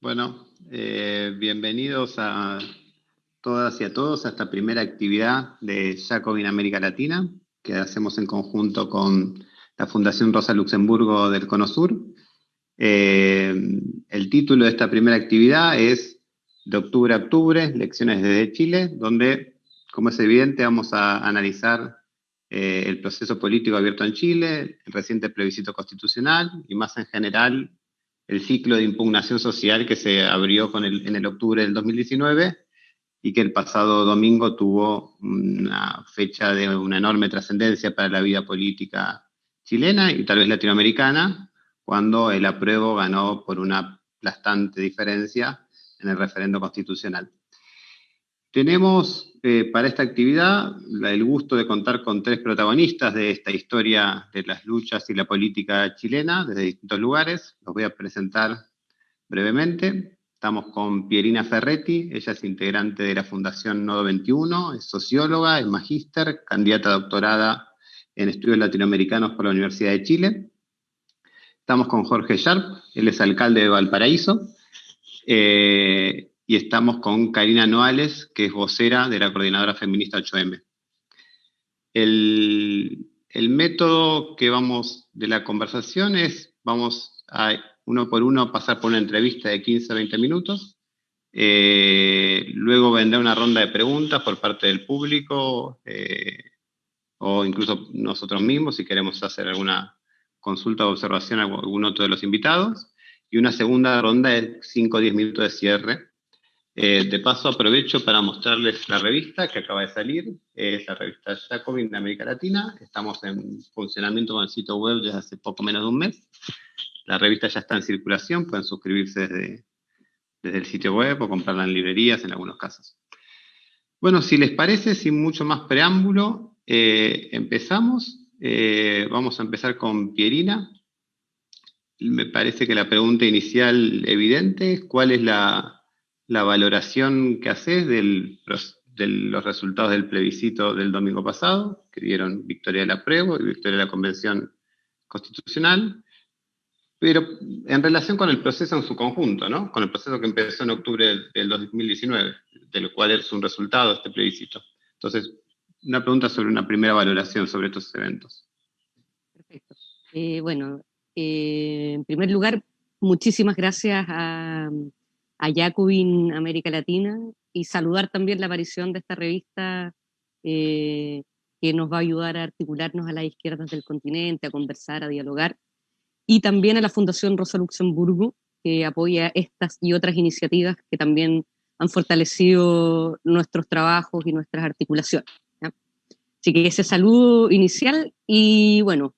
Bueno, bienvenidos a todas y a todos a esta primera actividad de Jacobin América Latina que hacemos en conjunto con la Fundación Rosa Luxemburgo del Cono Sur. El título de esta primera actividad es De octubre a octubre, lecciones desde Chile, donde, como es evidente, vamos a analizar el proceso político abierto en Chile, el reciente plebiscito constitucional y más en general el ciclo de impugnación social que se abrió en el octubre del 2019 y que el pasado domingo tuvo una fecha de una enorme trascendencia para la vida política chilena y tal vez latinoamericana, cuando el apruebo ganó por una aplastante diferencia en el referendo constitucional. Tenemos para esta actividad el gusto de contar con tres protagonistas de esta historia de las luchas y la política chilena desde distintos lugares. Los voy a presentar brevemente. Estamos con Pierina Ferretti, ella es integrante de la Fundación Nodo 21, es socióloga, es magíster, candidata a doctorada en estudios latinoamericanos por la Universidad de Chile. Estamos con Jorge Sharp, él es alcalde de Valparaíso. Y estamos con Karina Noales, que es vocera de la Coordinadora Feminista 8M. El método que vamos de la conversación es, vamos a uno por uno pasar por una entrevista de 15 a 20 minutos, luego vendrá una ronda de preguntas por parte del público, o incluso nosotros mismos, si queremos hacer alguna consulta o observación a algún otro de los invitados, y una segunda ronda de 5 o 10 minutos de cierre. De paso aprovecho para mostrarles la revista que acaba de salir, es la revista Jacobin de América Latina. Estamos en funcionamiento con el sitio web desde hace poco menos de un mes. La revista ya está en circulación, pueden suscribirse desde el sitio web o comprarla en librerías en algunos casos. Bueno, si les parece, sin mucho más preámbulo, empezamos. Vamos a empezar con Pierina. Me parece que la pregunta inicial evidente es ¿cuál es la valoración que haces de los resultados del plebiscito del domingo pasado, que dieron victoria del apruebo y victoria de la Convención Constitucional, pero en relación con el proceso en su conjunto, ¿no? Con el proceso que empezó en octubre del 2019, del cual es un resultado este plebiscito. Entonces, una pregunta sobre una primera valoración sobre estos eventos. Perfecto. En primer lugar, muchísimas gracias a Jacobin América Latina y saludar también la aparición de esta revista que nos va a ayudar a articularnos a las izquierdas del continente, a conversar, a dialogar, y también a la Fundación Rosa Luxemburgo, que apoya estas y otras iniciativas que también han fortalecido nuestros trabajos y nuestras articulaciones, ¿ya? Así que ese saludo inicial y bueno,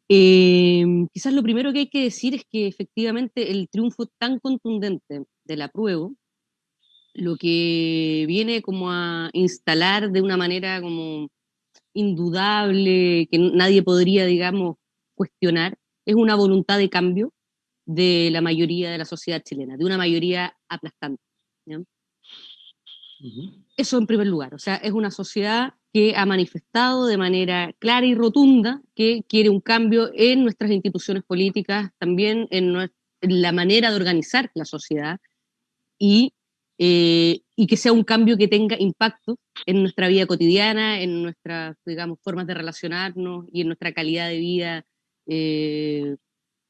quizás lo primero que hay que decir es que efectivamente el triunfo tan contundente del apruebo, lo que viene como a instalar de una manera como indudable, que nadie podría, digamos, cuestionar, es una voluntad de cambio de la mayoría de la sociedad chilena, de una mayoría aplastante, ¿ya? Eso en primer lugar, o sea, es una sociedad que ha manifestado de manera clara y rotunda que quiere un cambio en nuestras instituciones políticas, también en la manera de organizar la sociedad y que sea un cambio que tenga impacto en nuestra vida cotidiana, en nuestras, digamos, formas de relacionarnos y en nuestra calidad de vida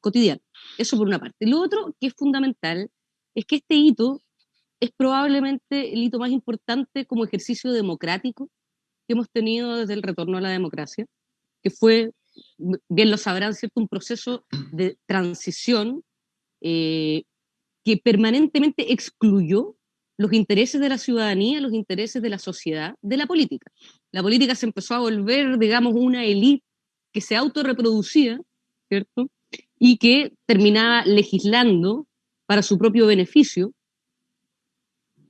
cotidiana. Eso por una parte. Lo otro que es fundamental es que este hito es probablemente el hito más importante como ejercicio democrático que hemos tenido desde el retorno a la democracia, que fue, bien lo sabrán, ¿cierto?, un proceso de transición que permanentemente excluyó los intereses de la ciudadanía, los intereses de la sociedad, de la política. La política se empezó a volver, digamos, una élite que se autorreproducía, ¿cierto?, y que terminaba legislando para su propio beneficio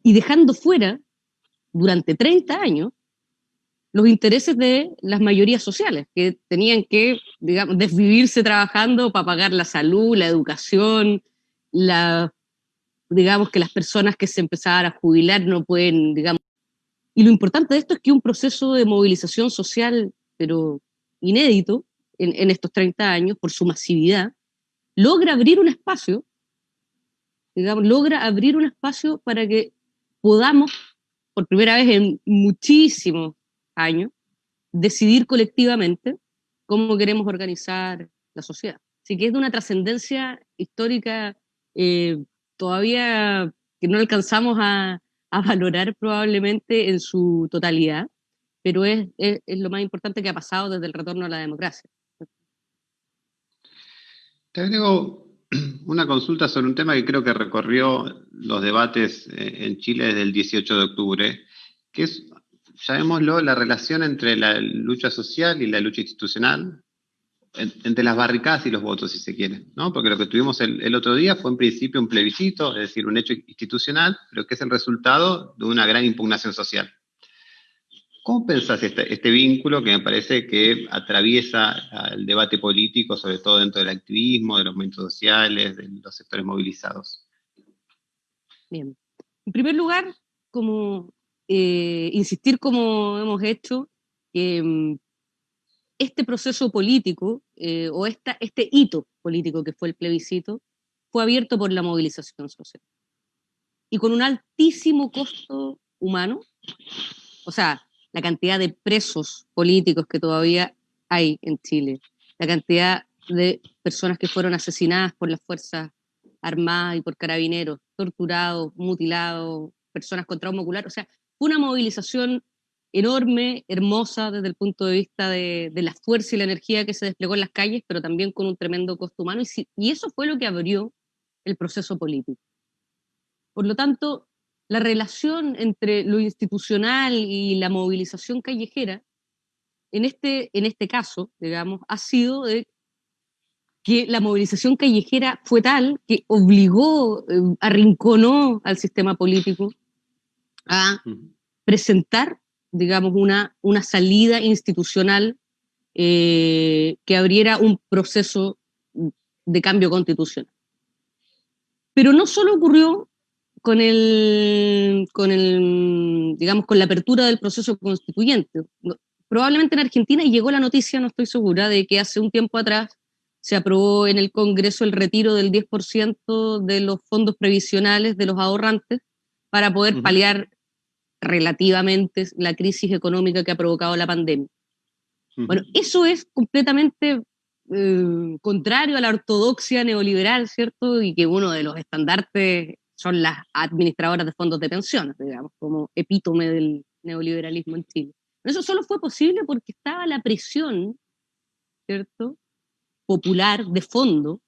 y dejando fuera durante 30 años los intereses de las mayorías sociales, que tenían que, digamos, desvivirse trabajando para pagar la salud, la educación, digamos que las personas que se empezaban a jubilar no pueden, digamos. Y lo importante de esto es que un proceso de movilización social, pero inédito en estos 30 años, por su masividad, logra abrir un espacio digamos, logra abrir un espacio para que podamos, por primera vez en muchísimos años, decidir colectivamente cómo queremos organizar la sociedad. Así que es de una trascendencia histórica eh, todavía que no alcanzamos a valorar probablemente en su totalidad, pero es lo más importante que ha pasado desde el retorno a la democracia. Te agrego una consulta sobre un tema que creo que recorrió los debates en Chile desde el 18 de octubre, que es, llamémoslo, la relación entre la lucha social y la lucha institucional, entre las barricadas y los votos, si se quiere, ¿no? Porque lo que tuvimos el otro día fue en principio un plebiscito, es decir, un hecho institucional, pero que es el resultado de una gran impugnación social. ¿Cómo pensás este vínculo que me parece que atraviesa el debate político, sobre todo dentro del activismo, de los movimientos sociales, de los sectores movilizados? Bien. En primer lugar, como insistir como hemos hecho, que este proceso político o este hito político que fue el plebiscito fue abierto por la movilización social y con un altísimo costo humano, o sea, la cantidad de presos políticos que todavía hay en Chile, la cantidad de personas que fueron asesinadas por las Fuerzas Armadas y por carabineros, torturados, mutilados, personas con trauma ocular, o sea, fue una movilización enorme, hermosa desde el punto de vista de la fuerza y la energía que se desplegó en las calles, pero también con un tremendo costo humano, y eso fue lo que abrió el proceso político. Por lo tanto, la relación entre lo institucional y la movilización callejera, en este caso, digamos, ha sido de que la movilización callejera fue tal que obligó, arrinconó al sistema político a presentar, digamos, una salida institucional que abriera un proceso de cambio constitucional. Pero no solo ocurrió digamos, con la apertura del proceso constituyente. Probablemente en Argentina, y llegó la noticia, no estoy segura, de que hace un tiempo atrás se aprobó en el Congreso el retiro del 10% de los fondos previsionales de los ahorrantes para poder paliar relativamente la crisis económica que ha provocado la pandemia. Bueno, eso es completamente contrario a la ortodoxia neoliberal, ¿cierto? Y que uno de los estandartes son las administradoras de fondos de pensiones, digamos, como epítome del neoliberalismo en Chile. Pero eso solo fue posible porque estaba la presión, ¿cierto?, popular de fondo,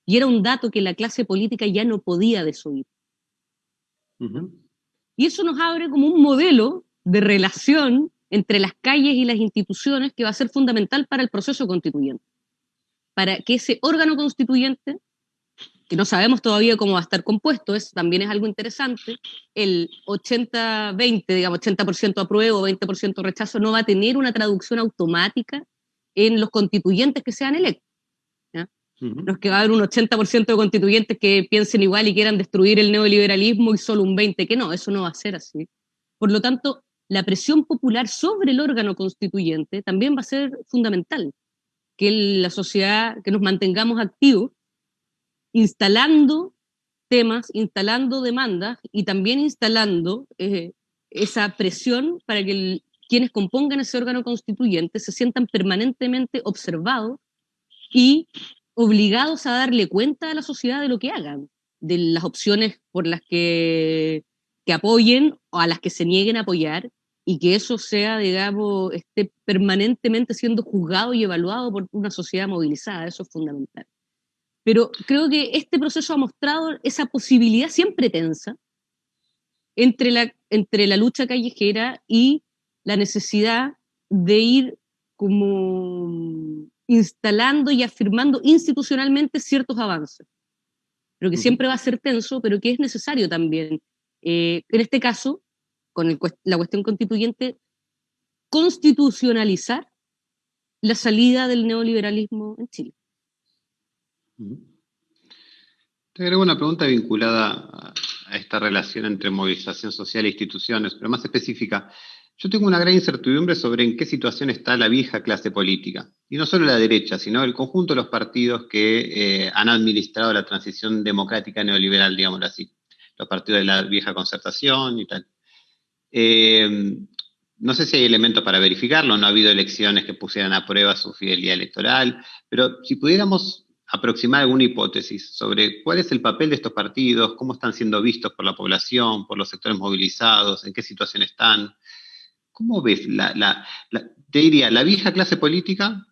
y era un dato que la clase política ya no podía desoír. ¿No? Y eso nos abre como un modelo de relación entre las calles y las instituciones que va a ser fundamental para el proceso constituyente. Para que ese órgano constituyente, que no sabemos todavía cómo va a estar compuesto, también es algo interesante, el 80-20, digamos, 80% apruebo, 20% rechazo, no va a tener una traducción automática en los constituyentes que sean electos. ¿Ya? No es que va a haber un 80% de constituyentes que piensen igual y quieran destruir el neoliberalismo y solo un 20% que no, eso no va a ser así. Por lo tanto, la presión popular sobre el órgano constituyente también va a ser fundamental, que la sociedad, que nos mantengamos activos, instalando temas, instalando demandas y también instalando esa presión para que quienes compongan ese órgano constituyente se sientan permanentemente observados y obligados a darle cuenta a la sociedad de lo que hagan, de las opciones por las que apoyen o a las que se nieguen a apoyar, y que eso sea, digamos, esté permanentemente siendo juzgado y evaluado por una sociedad movilizada. Eso es fundamental. Pero creo que este proceso ha mostrado esa posibilidad siempre tensa entre la lucha callejera y la necesidad de ir como instalando y afirmando institucionalmente ciertos avances, pero que siempre va a ser tenso, pero que es necesario también, en este caso, con la cuestión constituyente, constitucionalizar la salida del neoliberalismo en Chile. Te agrego una pregunta vinculada a esta relación entre movilización social e instituciones, pero más específica. Yo tengo una gran incertidumbre sobre en qué situación está la vieja clase política. Y no solo la derecha, sino el conjunto de los partidos que han administrado la transición democrática neoliberal, digámoslo así. Los partidos de la vieja concertación y tal. Eh, no sé si hay elementos para verificarlo, no ha habido elecciones que pusieran a prueba su fidelidad electoral, pero si pudiéramos aproximar alguna hipótesis sobre cuál es el papel de estos partidos, cómo están siendo vistos por la población, por los sectores movilizados, en qué situación están. ¿Cómo ves te diría, la vieja clase política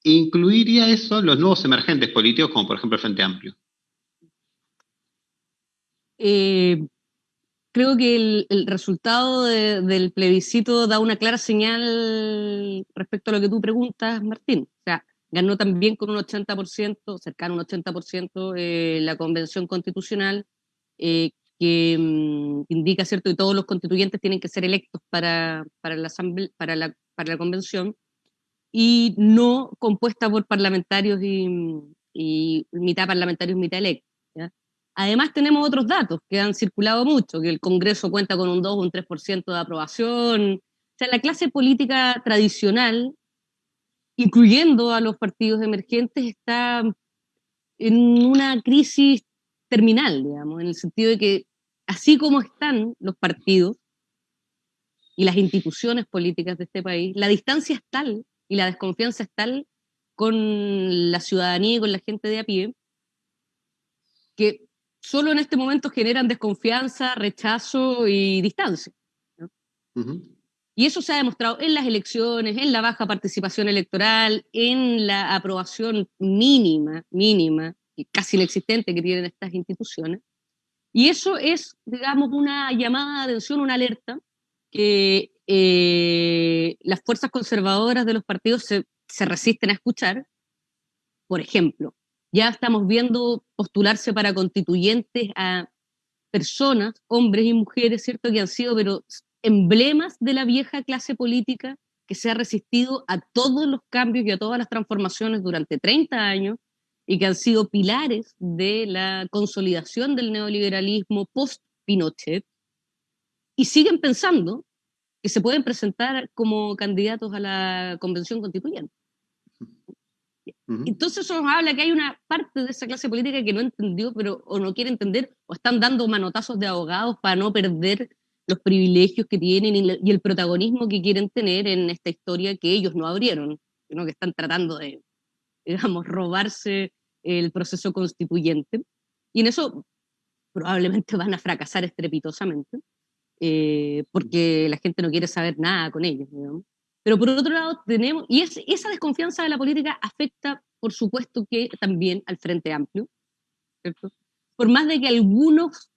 e incluiría eso los nuevos emergentes políticos, como por ejemplo el Frente Amplio? Eh, Creo que el resultado del plebiscito da una clara señal respecto a lo que tú preguntas, Martín. O sea, ganó también con un 80%, cercano a un 80%, la convención constitucional, que indica, ¿cierto?, que todos los constituyentes tienen que ser electos para la, para la convención, y no compuesta por parlamentarios y mitad parlamentarios, mitad electos. ¿Ya? Además tenemos otros datos que han circulado mucho, que el Congreso cuenta con un 2 o un 3% de aprobación. O sea, la clase política tradicional, incluyendo a los partidos emergentes, está en una crisis terminal, digamos, en el sentido de que así como están los partidos y las instituciones políticas de este país, la distancia es tal y la desconfianza es tal con la ciudadanía y con la gente de a pie, que solo en este momento generan desconfianza, rechazo y distancia, ¿no? Uh-huh. Y eso se ha demostrado en las elecciones, en la baja participación electoral, en la aprobación mínima, y casi inexistente que tienen estas instituciones. Y eso es, digamos, una llamada de atención, una alerta que las fuerzas conservadoras de los partidos se resisten a escuchar. Por ejemplo, ya estamos viendo postularse para constituyentes a personas, hombres y mujeres, ¿cierto?, que han sido pero emblemas de la vieja clase política que se ha resistido a todos los cambios y a todas las transformaciones durante 30 años y que han sido pilares de la consolidación del neoliberalismo post-Pinochet, y siguen pensando que se pueden presentar como candidatos a la convención constituyente. Uh-huh. Entonces eso nos habla que hay una parte de esa clase política que no entendió, pero o no quiere entender, o están dando manotazos de abogados para no perder los privilegios que tienen y el protagonismo que quieren tener en esta historia que ellos no abrieron, sino que están tratando de, digamos, robarse el proceso constituyente. Y en eso probablemente van a fracasar estrepitosamente, porque la gente no quiere saber nada con ellos, digamos. Pero por otro lado tenemos, y esa desconfianza de la política afecta, por supuesto, que también al Frente Amplio, ¿cierto? Por más de que algunos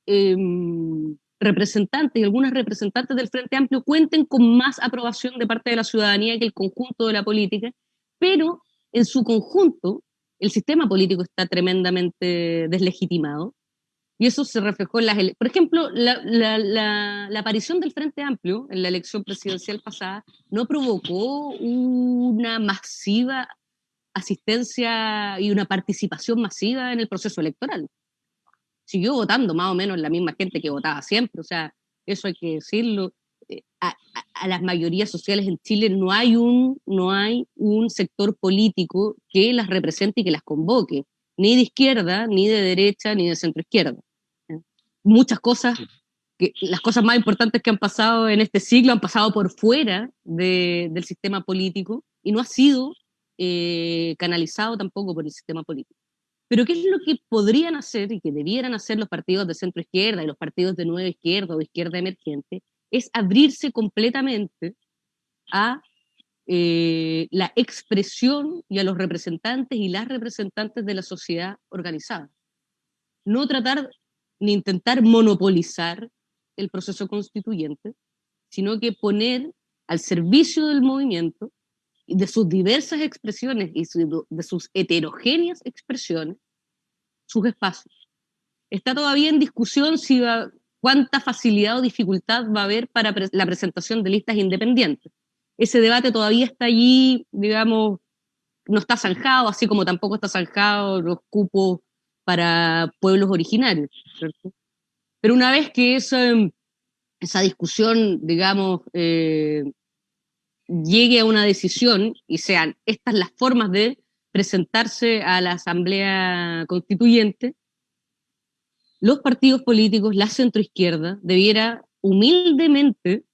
representantes y algunas representantes del Frente Amplio cuenten con más aprobación de parte de la ciudadanía que el conjunto de la política, pero en su conjunto el sistema político está tremendamente deslegitimado. Y eso se reflejó en las elecciones. Por ejemplo, la aparición del Frente Amplio en la elección presidencial pasada no provocó una masiva asistencia y una participación masiva en el proceso electoral. Siguió votando más o menos la misma gente que votaba siempre, o sea, eso hay que decirlo. A las mayorías sociales en Chile no hay un sector político que las represente y que las convoque, ni de izquierda, ni de derecha, ni de centroizquierda. Muchas cosas, las cosas más importantes que han pasado en este siglo han pasado por fuera del sistema político y no ha sido canalizado tampoco por el sistema político. Pero ¿qué es lo que podrían hacer y que debieran hacer los partidos de centro izquierda y los partidos de nueva izquierda o de izquierda emergente? Es abrirse completamente a la expresión y a los representantes y las representantes de la sociedad organizada. No tratar ni intentar monopolizar el proceso constituyente, sino que poner al servicio del movimiento, de sus diversas expresiones y de sus heterogéneas expresiones, sus espacios. Está todavía en discusión si cuánta facilidad o dificultad va a haber para la presentación de listas independientes. Ese debate todavía está allí, digamos, no está zanjado, así como tampoco está zanjado los cupos para pueblos originarios, ¿cierto? Pero una vez que esa discusión, digamos, llegue a una decisión y sean estas las formas de presentarse a la Asamblea Constituyente, los partidos políticos, la centroizquierda, debiera humildemente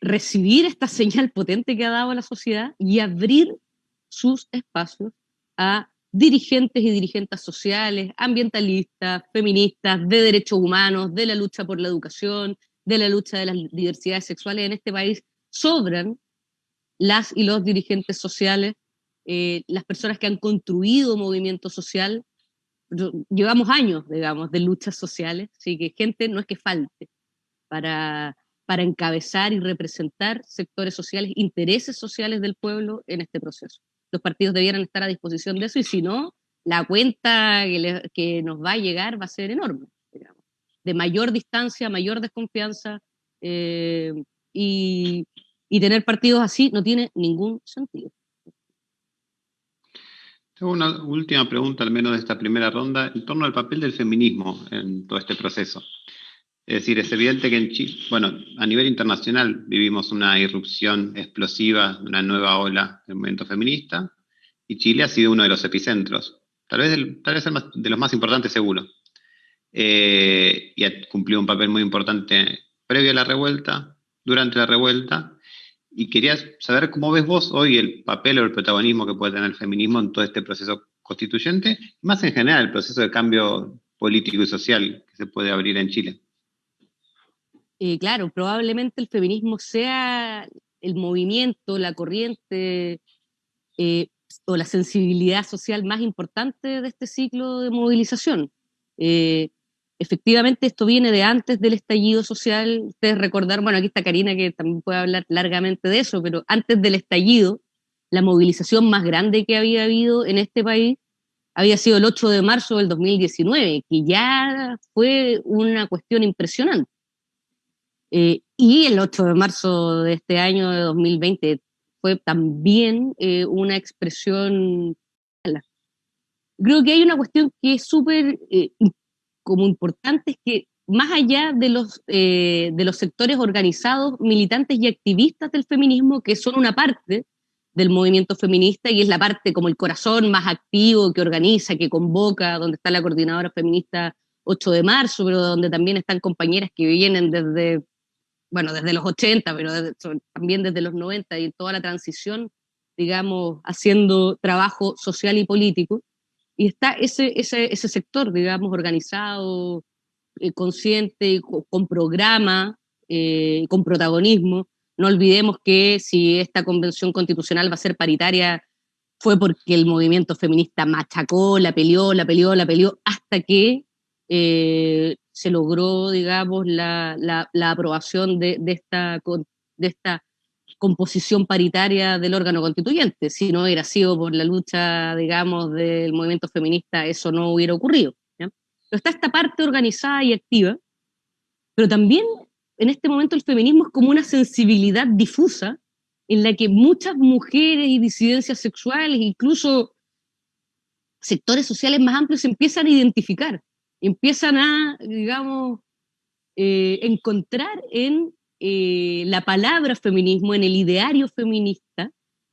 recibir esta señal potente que ha dado a la sociedad y abrir sus espacios a dirigentes y dirigentes sociales, ambientalistas, feministas, de derechos humanos, de la lucha por la educación, de la lucha de las diversidades sexuales. En este país sobran las y los dirigentes sociales, las personas que han construido movimiento social. Llevamos años, digamos, de luchas sociales, así que gente no es que falte para, para encabezar y representar sectores sociales, intereses sociales del pueblo en este proceso. Los partidos debieran estar a disposición de eso, y si no, la cuenta que nos va a llegar va a ser enorme, digamos, de mayor distancia, mayor desconfianza, y, y tener partidos así no tiene ningún sentido. Tengo una última pregunta, al menos de esta primera ronda, en torno al papel del feminismo en todo este proceso. Es decir, es evidente que en Chile, bueno, a nivel internacional vivimos una irrupción explosiva, una nueva ola del movimiento feminista, y Chile ha sido uno de los epicentros, tal vez de los más importantes seguro. Y ha cumplido un papel muy importante previo a la revuelta, durante la revuelta, y quería saber cómo ves vos hoy el papel o el protagonismo que puede tener el feminismo en todo este proceso constituyente, y más en general el proceso de cambio político y social que se puede abrir en Chile. Claro, probablemente el feminismo sea el movimiento, la corriente eh, o la sensibilidad social más importante de este ciclo de movilización. Eh, Efectivamente, esto viene de antes del estallido social. Ustedes recordaron, bueno, aquí está Karina que también puede hablar largamente de eso, pero antes del estallido, la movilización más grande que había habido en este país había sido el 8 de marzo del 2019, que ya fue una cuestión impresionante. Y el 8 de marzo de este año de 2020 fue también una expresión. Creo que hay una cuestión que es súper como importante, es que más allá de los sectores organizados, militantes y activistas del feminismo, que son una parte del movimiento feminista y es la parte como el corazón más activo que organiza, que convoca, donde está la coordinadora feminista 8 de marzo, pero donde también están compañeras que vienen desde, bueno, desde los 80, pero también desde los 90 y toda la transición, digamos, haciendo trabajo social y político. Y está ese sector, digamos, organizado, consciente, con programa, con protagonismo. No olvidemos que si esta convención constitucional va a ser paritaria, fue porque el movimiento feminista machacó, la peleó, la peleó, la peleó, hasta que se logró, digamos, la aprobación de esta composición paritaria del órgano constituyente. Si no hubiera sido por la lucha, digamos, del movimiento feminista, eso no hubiera ocurrido, ¿ya? Pero está esta parte organizada y activa, pero también en este momento el feminismo es como una sensibilidad difusa en la que muchas mujeres y disidencias sexuales, incluso sectores sociales más amplios, se empiezan a identificar, empiezan a, digamos, encontrar en la palabra feminismo, en el ideario feminista,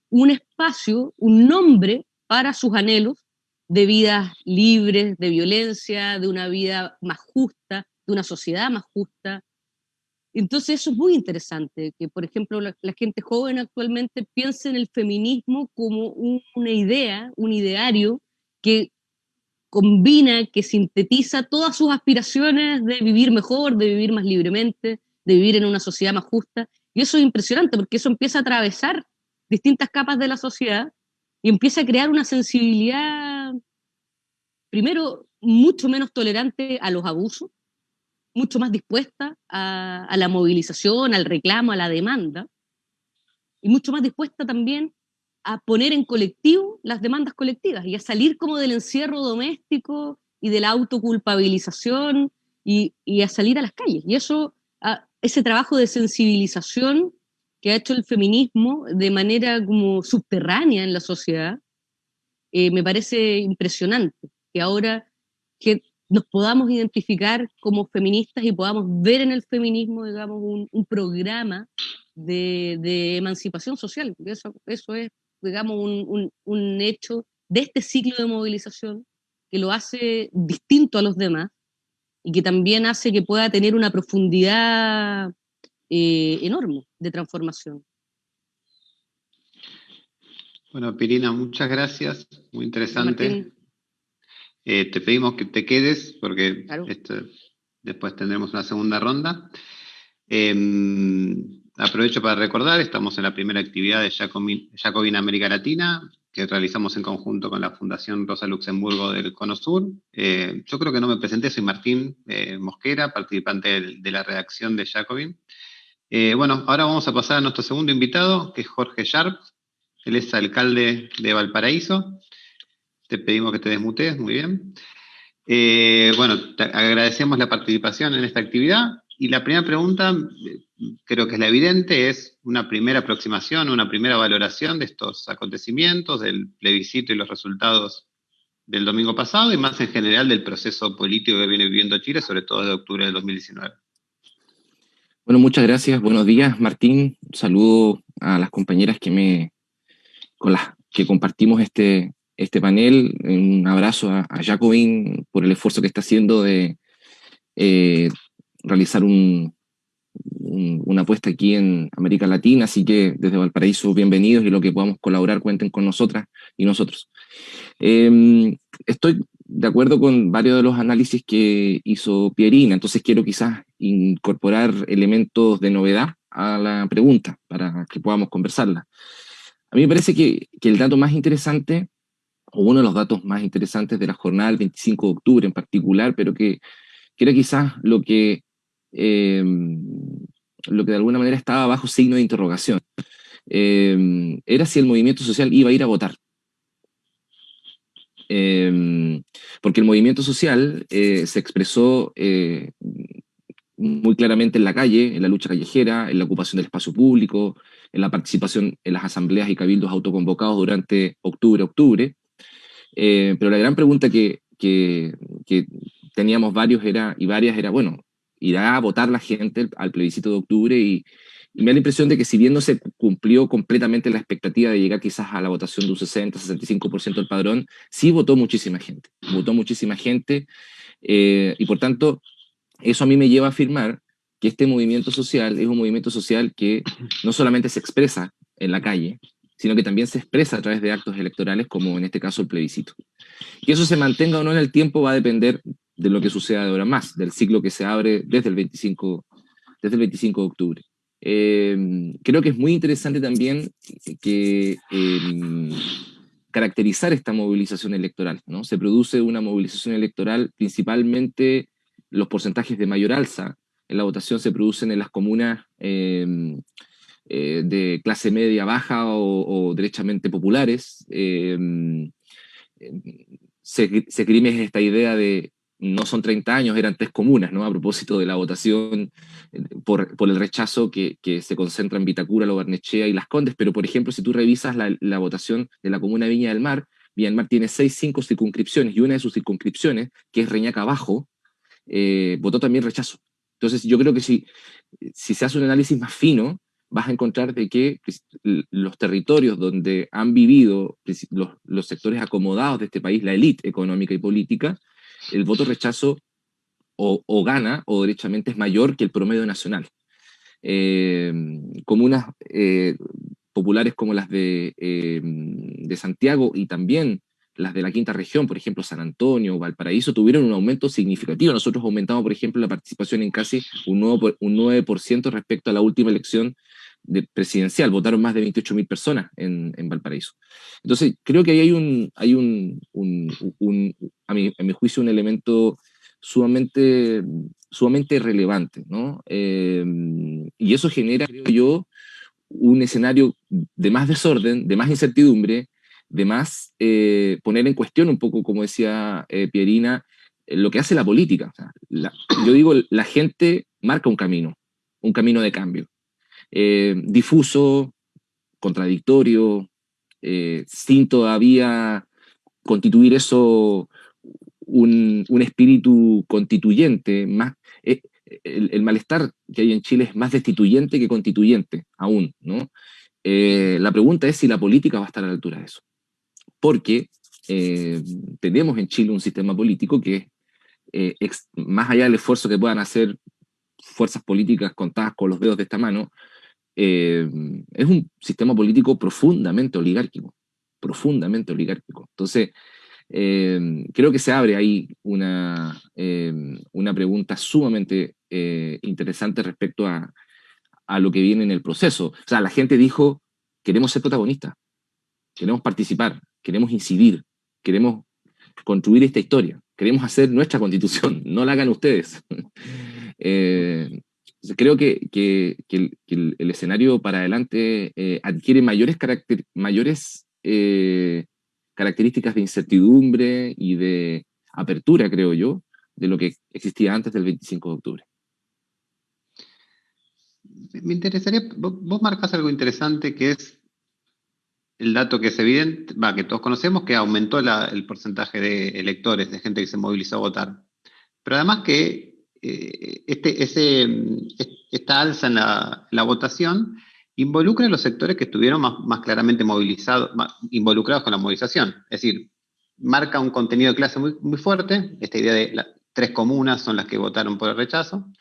un espacio, un nombre para sus anhelos de vidas libres de violencia, de una vida más justa, de una sociedad más justa. Entonces eso es muy interesante, que por ejemplo la gente joven actualmente piense en el feminismo como una idea, un ideario que combina, que sintetiza todas sus aspiraciones de vivir mejor, de vivir más libremente, de vivir en una sociedad más justa. Y eso es impresionante porque eso empieza a atravesar distintas capas de la sociedad y empieza a crear una sensibilidad, primero, mucho menos tolerante a los abusos, mucho más dispuesta a la movilización, al reclamo, a la demanda, y mucho más dispuesta también a poner en colectivo las demandas colectivas y a salir como del encierro doméstico y de la autoculpabilización y a salir a las calles. Y eso, ese trabajo de sensibilización que ha hecho el feminismo de manera como subterránea en la sociedad, me parece impresionante. Que ahora que nos podamos identificar como feministas y podamos ver en el feminismo, digamos, un programa de emancipación social. Eso es, digamos, un hecho de este ciclo de movilización que lo hace distinto a los demás y que también hace que pueda tener una profundidad enorme de transformación. Bueno, Pirina, muchas gracias, muy interesante. Martín, Te pedimos que te quedes porque claro. después tendremos una segunda ronda. Aprovecho para recordar, estamos en la primera actividad de Jacobin América Latina, que realizamos en conjunto con la Fundación Rosa Luxemburgo del Cono Sur. Yo creo que no me presenté, soy Martín Mosquera, participante de la redacción de Jacobin. Bueno, ahora vamos a pasar a nuestro segundo invitado, que es Jorge Sharp. Él es alcalde de Valparaíso. Te pedimos que te desmutes, muy bien. Bueno, te agradecemos la participación en esta actividad. Y la primera pregunta, creo que es la evidente, es una primera aproximación, una primera valoración de estos acontecimientos, del plebiscito y los resultados del domingo pasado, y más en general del proceso político que viene viviendo Chile, sobre todo de octubre del 2019. Bueno, muchas gracias. Buenos días, Martín. Un saludo a las compañeras con las que compartimos este panel. Un abrazo a Jacobin por el esfuerzo que está haciendo de realizar una apuesta aquí en América Latina. Así que desde Valparaíso, bienvenidos, y lo que podamos colaborar, cuenten con nosotras y nosotros. Estoy de acuerdo con varios de los análisis que hizo Pierina, entonces quiero quizás incorporar elementos de novedad a la pregunta para que podamos conversarla. A mí me parece que el dato más interesante, o uno de los datos más interesantes de la jornada del 25 de octubre en particular, pero que era quizás lo que de alguna manera estaba bajo signo de interrogación, era si el movimiento social iba a ir a votar. Porque el movimiento social se expresó muy claramente en la calle, en la lucha callejera, en la ocupación del espacio público, en la participación en las asambleas y cabildos autoconvocados durante octubre. Pero la gran pregunta que teníamos varias era, bueno, ¿irá a votar la gente al plebiscito de octubre? Y me da la impresión de que si bien no se cumplió completamente la expectativa de llegar quizás a la votación de un 60-65% del padrón, sí votó muchísima gente. Y por tanto, eso a mí me lleva a afirmar que este movimiento social es un movimiento social que no solamente se expresa en la calle, sino que también se expresa a través de actos electorales, como en este caso el plebiscito. Que eso se mantenga o no en el tiempo va a depender de lo que suceda de ahora más, del ciclo que se abre desde el 25 de octubre. Creo que es muy interesante también que caracterizar esta movilización electoral, ¿no? Se produce una movilización electoral, principalmente los porcentajes de mayor alza en la votación se producen en las comunas de clase media baja o derechamente populares. Se crime esta idea de no son 30 años, eran 3 comunas, ¿no? A propósito de la votación por el rechazo que se concentra en Vitacura, Lo Barnechea y Las Condes, pero por ejemplo, si tú revisas la votación de la comuna de Viña del Mar tiene 5 circunscripciones, y una de sus circunscripciones, que es Reñaca Abajo, votó también rechazo. Entonces yo creo que si se hace un análisis más fino, vas a encontrar de que los territorios donde han vivido los sectores acomodados de este país, la élite económica y política, el voto rechazo o gana o derechamente es mayor que el promedio nacional. Comunas populares como las de Santiago y también las de la quinta región, por ejemplo, San Antonio, Valparaíso, tuvieron un aumento significativo. Nosotros aumentamos, por ejemplo, la participación en casi un 9% respecto a la última elección presidencial. Votaron más de 28.000 personas en Valparaíso. Entonces, creo que ahí hay a mi juicio, un elemento sumamente relevante, ¿no? Y eso genera, creo yo, un escenario de más desorden, de más incertidumbre, de más poner en cuestión un poco, como decía Pierina, lo que hace la política. O sea, yo digo, la gente marca un camino de cambio. Difuso, contradictorio, sin todavía constituir eso un espíritu constituyente, más, el malestar que hay en Chile es más destituyente que constituyente, aún, ¿no? La pregunta es si la política va a estar a la altura de eso. Porque tenemos en Chile un sistema político que, más allá del esfuerzo que puedan hacer fuerzas políticas contadas con los dedos de esta mano, es un sistema político profundamente oligárquico, profundamente oligárquico. Entonces, creo que se abre ahí una pregunta sumamente interesante respecto a lo que viene en el proceso. O sea, la gente dijo, queremos ser protagonistas, queremos participar, queremos incidir, queremos construir esta historia, queremos hacer nuestra constitución, no la hagan ustedes. Creo que el escenario para adelante adquiere mayores características de incertidumbre y de apertura, creo yo, de lo que existía antes del 25 de octubre. Me interesaría, vos marcás algo interesante que es el dato que es evidente, que todos conocemos, que aumentó el porcentaje de electores, de gente que se movilizó a votar. Pero además que esta alza en la votación involucra a los sectores que estuvieron más claramente involucrados con la movilización. Es decir, marca un contenido de clase muy, muy fuerte, esta idea de 3 comunas son las que votaron por el rechazo,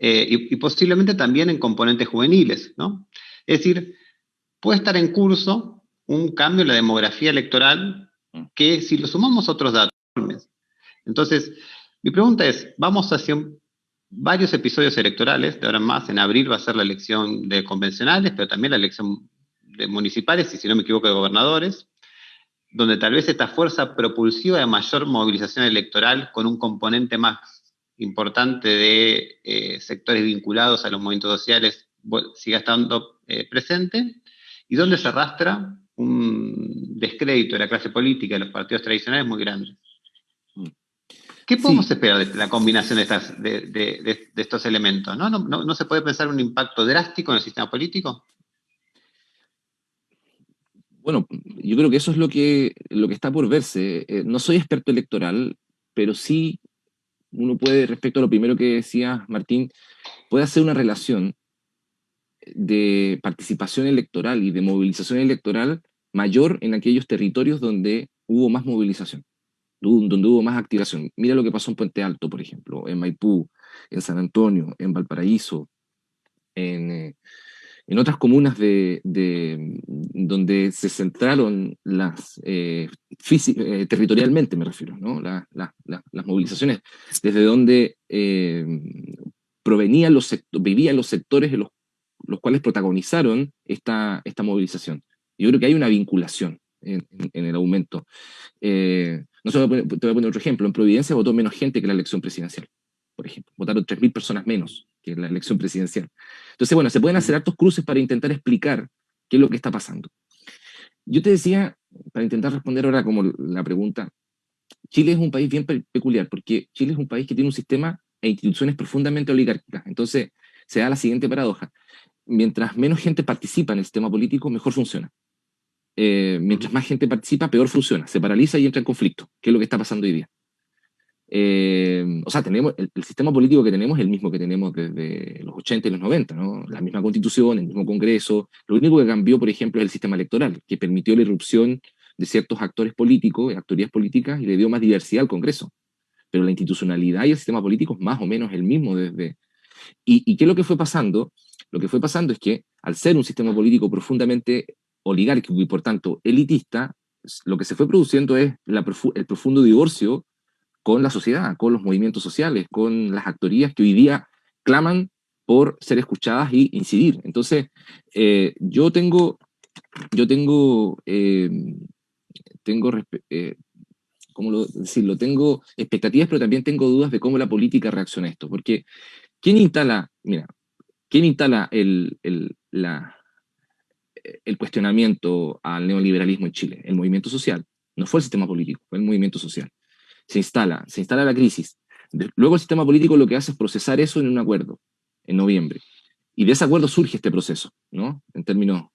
y posiblemente también en componentes juveniles, ¿no? Es decir, puede estar en curso un cambio en la demografía electoral que, si lo sumamos a otros datos. Entonces, mi pregunta es, vamos hacia varios episodios electorales, de ahora en más, en abril va a ser la elección de convencionales, pero también la elección de municipales, y si no me equivoco, de gobernadores, donde tal vez esta fuerza propulsiva de mayor movilización electoral con un componente más importante de sectores vinculados a los movimientos sociales siga estando presente, y donde se arrastra un descrédito de la clase política de los partidos tradicionales muy grande. ¿Qué podemos esperar de la combinación de estos elementos? ¿No se puede pensar un impacto drástico en el sistema político? Bueno, yo creo que eso es lo que está por verse. No soy experto electoral, pero sí uno puede, respecto a lo primero que decía Martín, puede hacer una relación de participación electoral y de movilización electoral mayor en aquellos territorios donde hubo más movilización, donde hubo más activación. Mira lo que pasó en Puente Alto, por ejemplo, en Maipú, en San Antonio, en Valparaíso, en otras comunas donde se centraron territorialmente, me refiero, ¿no? Las movilizaciones, desde donde vivían los sectores en los cuales protagonizaron esta movilización. Yo creo que hay una vinculación en el aumento. No te voy a poner otro ejemplo. En Providencia votó menos gente que la elección presidencial, por ejemplo. Votaron 3.000 personas menos que en la elección presidencial. Entonces, bueno, se pueden hacer hartos cruces para intentar explicar qué es lo que está pasando. Yo te decía, para intentar responder ahora como la pregunta, Chile es un país bien peculiar, porque Chile es un país que tiene un sistema e instituciones profundamente oligárquicas. Entonces, se da la siguiente paradoja. Mientras menos gente participa en el sistema político, mejor funciona. Mientras más gente participa, peor funciona. Se paraliza y entra en conflicto, que es lo que está pasando hoy día. O sea, tenemos el sistema político que tenemos es el mismo que tenemos desde los 80 y los 90, ¿no? La misma constitución, el mismo Congreso. Lo único que cambió, por ejemplo, es el sistema electoral, que permitió la irrupción de ciertos actores políticos, actorías políticas, y le dio más diversidad al Congreso. Pero la institucionalidad y el sistema político es más o menos el mismo desde... ¿Y qué es lo que fue pasando? Lo que fue pasando es que, al ser un sistema político profundamente oligárquico y, por tanto, elitista, lo que se fue produciendo es el profundo divorcio con la sociedad, con los movimientos sociales, con las actorías que hoy día claman por ser escuchadas y incidir. Entonces, yo tengo expectativas, pero también tengo dudas de cómo la política reacciona a esto, porque ¿quién instala el cuestionamiento al neoliberalismo en Chile? El movimiento social. No fue el sistema político, fue el movimiento social. Se instala la crisis. Luego el sistema político lo que hace es procesar eso en un acuerdo, en noviembre. Y de ese acuerdo surge este proceso, ¿no? En términos...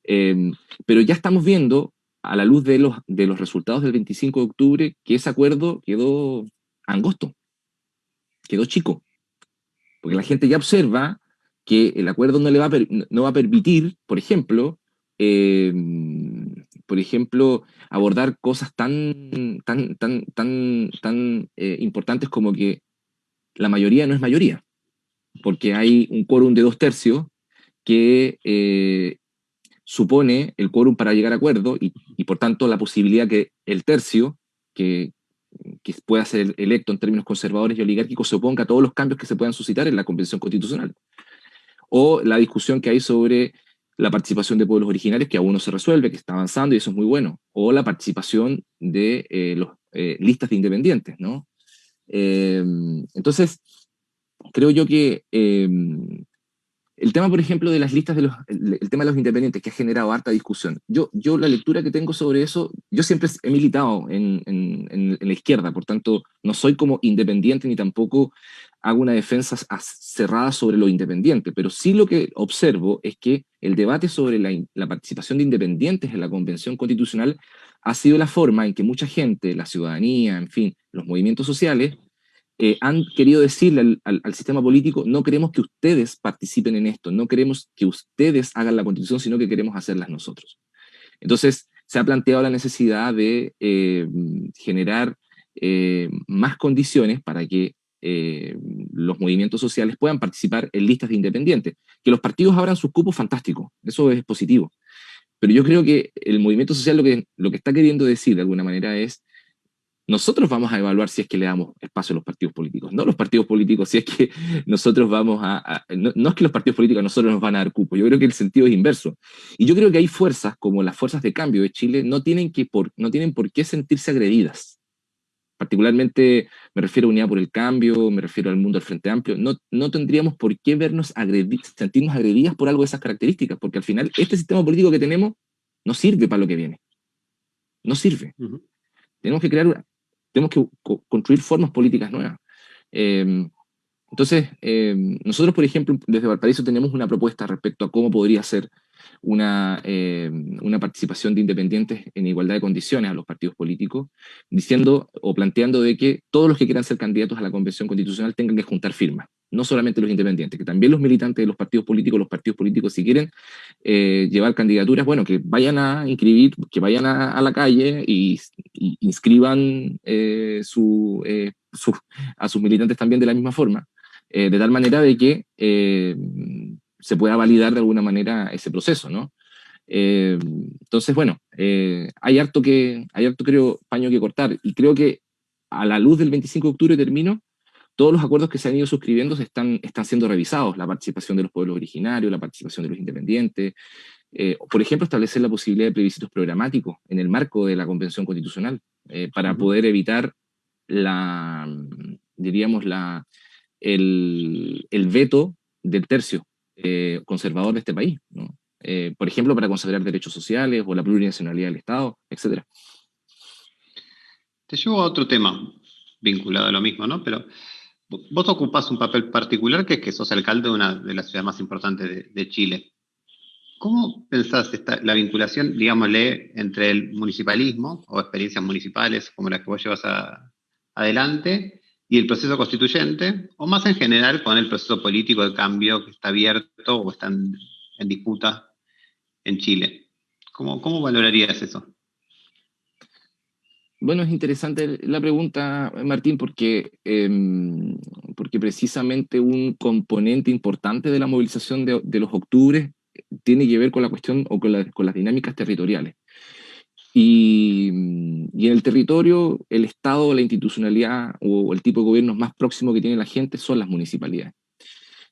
pero ya estamos viendo a la luz de los resultados del 25 de octubre, que ese acuerdo quedó angosto, quedó chico, porque la gente ya observa que el acuerdo no va a permitir, eh, por ejemplo, abordar cosas tan importantes como que la mayoría no es mayoría, porque hay un quórum de 2/3 que supone el quórum para llegar a acuerdo y por tanto la posibilidad que el tercio, que pueda ser electo en términos conservadores y oligárquicos, se oponga a todos los cambios que se puedan suscitar en la Convención Constitucional. O la discusión que hay sobre la participación de pueblos originarios, que aún no se resuelve, que está avanzando y eso es muy bueno. O la participación de los listas de independientes, ¿no? Entonces, creo yo que el tema, por ejemplo, de las listas el tema de los independientes, que ha generado harta discusión. Yo la lectura que tengo sobre eso, yo siempre he militado en la izquierda, por tanto, no soy como independiente ni tampoco hago una defensa cerrada sobre lo independiente, pero sí lo que observo es que el debate sobre la participación de independientes en la Convención Constitucional ha sido la forma en que mucha gente, la ciudadanía, en fin, los movimientos sociales, han querido decirle al sistema político: no queremos que ustedes participen en esto, no queremos que ustedes hagan la constitución, sino que queremos hacerlas nosotros. Entonces, se ha planteado la necesidad de generar más condiciones para que los movimientos sociales puedan participar en listas de independientes. Que los partidos abran sus cupos, fantástico, eso es positivo. Pero yo creo que el movimiento social lo que está queriendo decir de alguna manera es: nosotros vamos a evaluar si es que le damos espacio a los partidos políticos, no los partidos políticos si es que nosotros vamos no es que los partidos políticos a nosotros nos van a dar cupo, yo creo que el sentido es inverso. Y yo creo que hay fuerzas, como las fuerzas de cambio de Chile, no tienen por qué sentirse agredidas. Particularmente me refiero a Unidad por el Cambio, me refiero al mundo del Frente Amplio. No tendríamos por qué sentirnos agredidas por algo de esas características, porque al final este sistema político que tenemos no sirve para lo que viene. No sirve. Uh-huh. Tenemos que construir formas políticas nuevas. Entonces, nosotros, por ejemplo, desde Valparaíso tenemos una propuesta respecto a cómo podría ser una participación de independientes en igualdad de condiciones a los partidos políticos, diciendo o planteando de que todos los que quieran ser candidatos a la Convención Constitucional tengan que juntar firmas, no solamente los independientes, que también los militantes de los partidos políticos, si quieren llevar candidaturas, bueno, que vayan a inscribir, que vayan a la calle y inscriban a sus militantes también de la misma forma, de tal manera de que se pueda validar de alguna manera ese proceso, ¿no? Entonces, bueno, hay harto, creo, paño que cortar, y creo que a la luz del 25 de octubre termino, todos los acuerdos que se han ido suscribiendo están siendo revisados, la participación de los pueblos originarios, la participación de los independientes, por ejemplo, establecer la posibilidad de plebiscitos programáticos en el marco de la Convención Constitucional, para poder evitar el veto del tercio conservador de este país, ¿no? Por ejemplo, para consagrar derechos sociales o la plurinacionalidad del Estado, etc. Te llevo a otro tema vinculado a lo mismo, ¿no? Pero vos ocupás un papel particular, que es que sos alcalde de una de las ciudades más importantes de Chile. ¿Cómo pensás la vinculación, digámosle, entre el municipalismo o experiencias municipales como las que vos llevas adelante y el proceso constituyente, o más en general con el proceso político de cambio que está abierto o está en disputa en Chile? ¿Cómo valorarías eso? Bueno, es interesante la pregunta, Martín, porque precisamente un componente importante de la movilización de los octubres tiene que ver con la cuestión o con las dinámicas territoriales. Y en el territorio, el Estado, la institucionalidad o el tipo de gobierno más próximo que tiene la gente son las municipalidades.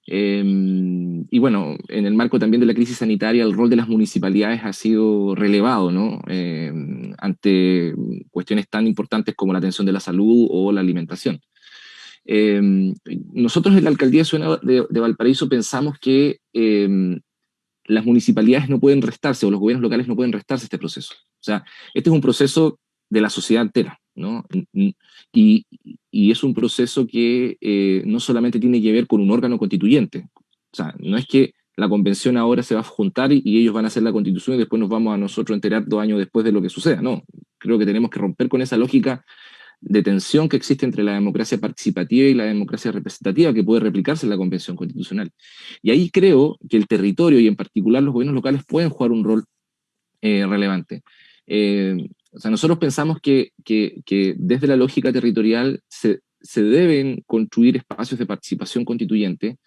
Y bueno, en el marco también de la crisis sanitaria, el rol de las municipalidades ha sido relevado, ¿no? Ante cuestiones tan importantes como la atención de la salud o la alimentación. Nosotros en la alcaldía de Valparaíso pensamos que las municipalidades no pueden restarse, o los gobiernos locales no pueden restarse a este proceso. O sea, este es un proceso de la sociedad entera, ¿no? Y es un proceso que no solamente tiene que ver con un órgano constituyente. O sea, no es que la convención ahora se va a juntar y ellos van a hacer la constitución y después nos vamos a nosotros a enterar 2 años después de lo que suceda. No, creo que tenemos que romper con esa lógica de tensión que existe entre la democracia participativa y la democracia representativa que puede replicarse en la convención constitucional. Y ahí creo que el territorio y en particular los gobiernos locales pueden jugar un rol relevante. O sea, nosotros pensamos que desde la lógica territorial se deben construir espacios de participación constituyente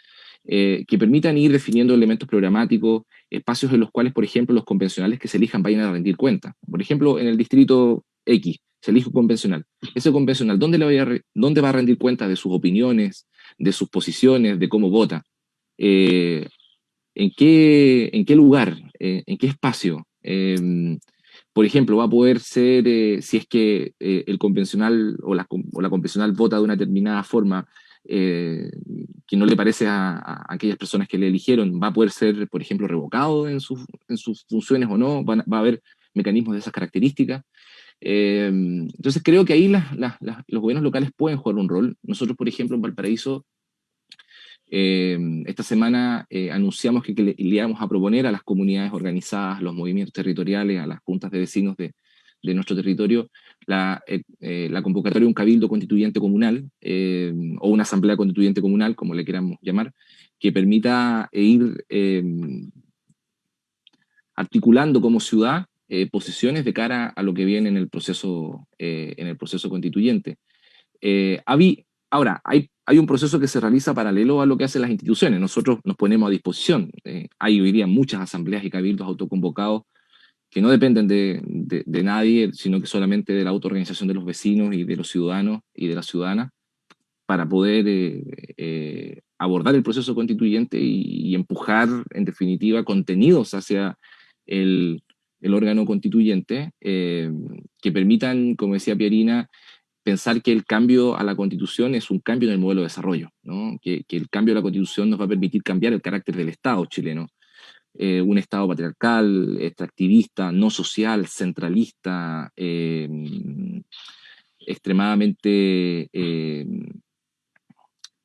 que permitan ir definiendo elementos programáticos, espacios en los cuales, por ejemplo, los convencionales que se elijan vayan a rendir cuentas. Por ejemplo, en el distrito X se elige un convencional. Ese convencional, ¿dónde va a rendir cuentas de sus opiniones, de sus posiciones, de cómo vota? ¿En qué lugar? ¿En qué espacio? Por ejemplo, va a poder ser, si es que el convencional o la convencional vota de una determinada forma que no le parece a aquellas personas que le eligieron, va a poder ser, por ejemplo, revocado en sus funciones o no, va a haber mecanismos de esas características. Entonces creo que ahí los gobiernos locales pueden jugar un rol. Nosotros, por ejemplo, en Valparaíso, esta semana anunciamos que le íbamos a proponer a las comunidades organizadas, a los movimientos territoriales, a las juntas de vecinos de nuestro territorio, la convocatoria de un cabildo constituyente comunal, o una asamblea constituyente comunal, como le queramos llamar, que permita ir articulando como ciudad posiciones de cara a lo que viene en el proceso constituyente. Ahora, hay un proceso que se realiza paralelo a lo que hacen las instituciones. Nosotros nos ponemos a disposición. Hay hoy día muchas asambleas y cabildos autoconvocados que no dependen de nadie, sino que solamente de la autoorganización de los vecinos y de los ciudadanos y de las ciudadanas para poder abordar el proceso constituyente y empujar, en definitiva, contenidos hacia el órgano constituyente que permitan, como decía Pierina, pensar que el cambio a la Constitución es un cambio en el modelo de desarrollo, ¿no? Que el cambio a la Constitución nos va a permitir cambiar el carácter del Estado chileno. Un Estado patriarcal, extractivista, no social, centralista, extremadamente,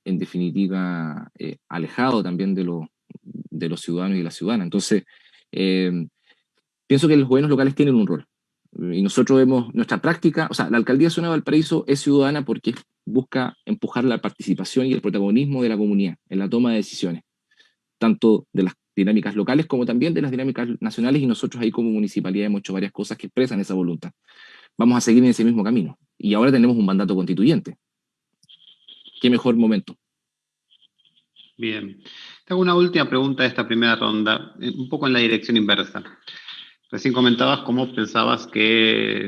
en definitiva, alejado también de los ciudadanos y las ciudadanas. Entonces, pienso que los gobiernos locales tienen un rol. Y nosotros vemos nuestra práctica, o sea, la Alcaldía de Zona de Valparaíso es ciudadana porque busca empujar la participación y el protagonismo de la comunidad en la toma de decisiones, tanto de las dinámicas locales como también de las dinámicas nacionales, y nosotros ahí como municipalidad hemos hecho varias cosas que expresan esa voluntad. Vamos a seguir en ese mismo camino. Y ahora tenemos un mandato constituyente. ¿Qué mejor momento? Bien. Te hago una última pregunta de esta primera ronda, un poco en la dirección inversa. Recién comentabas cómo pensabas que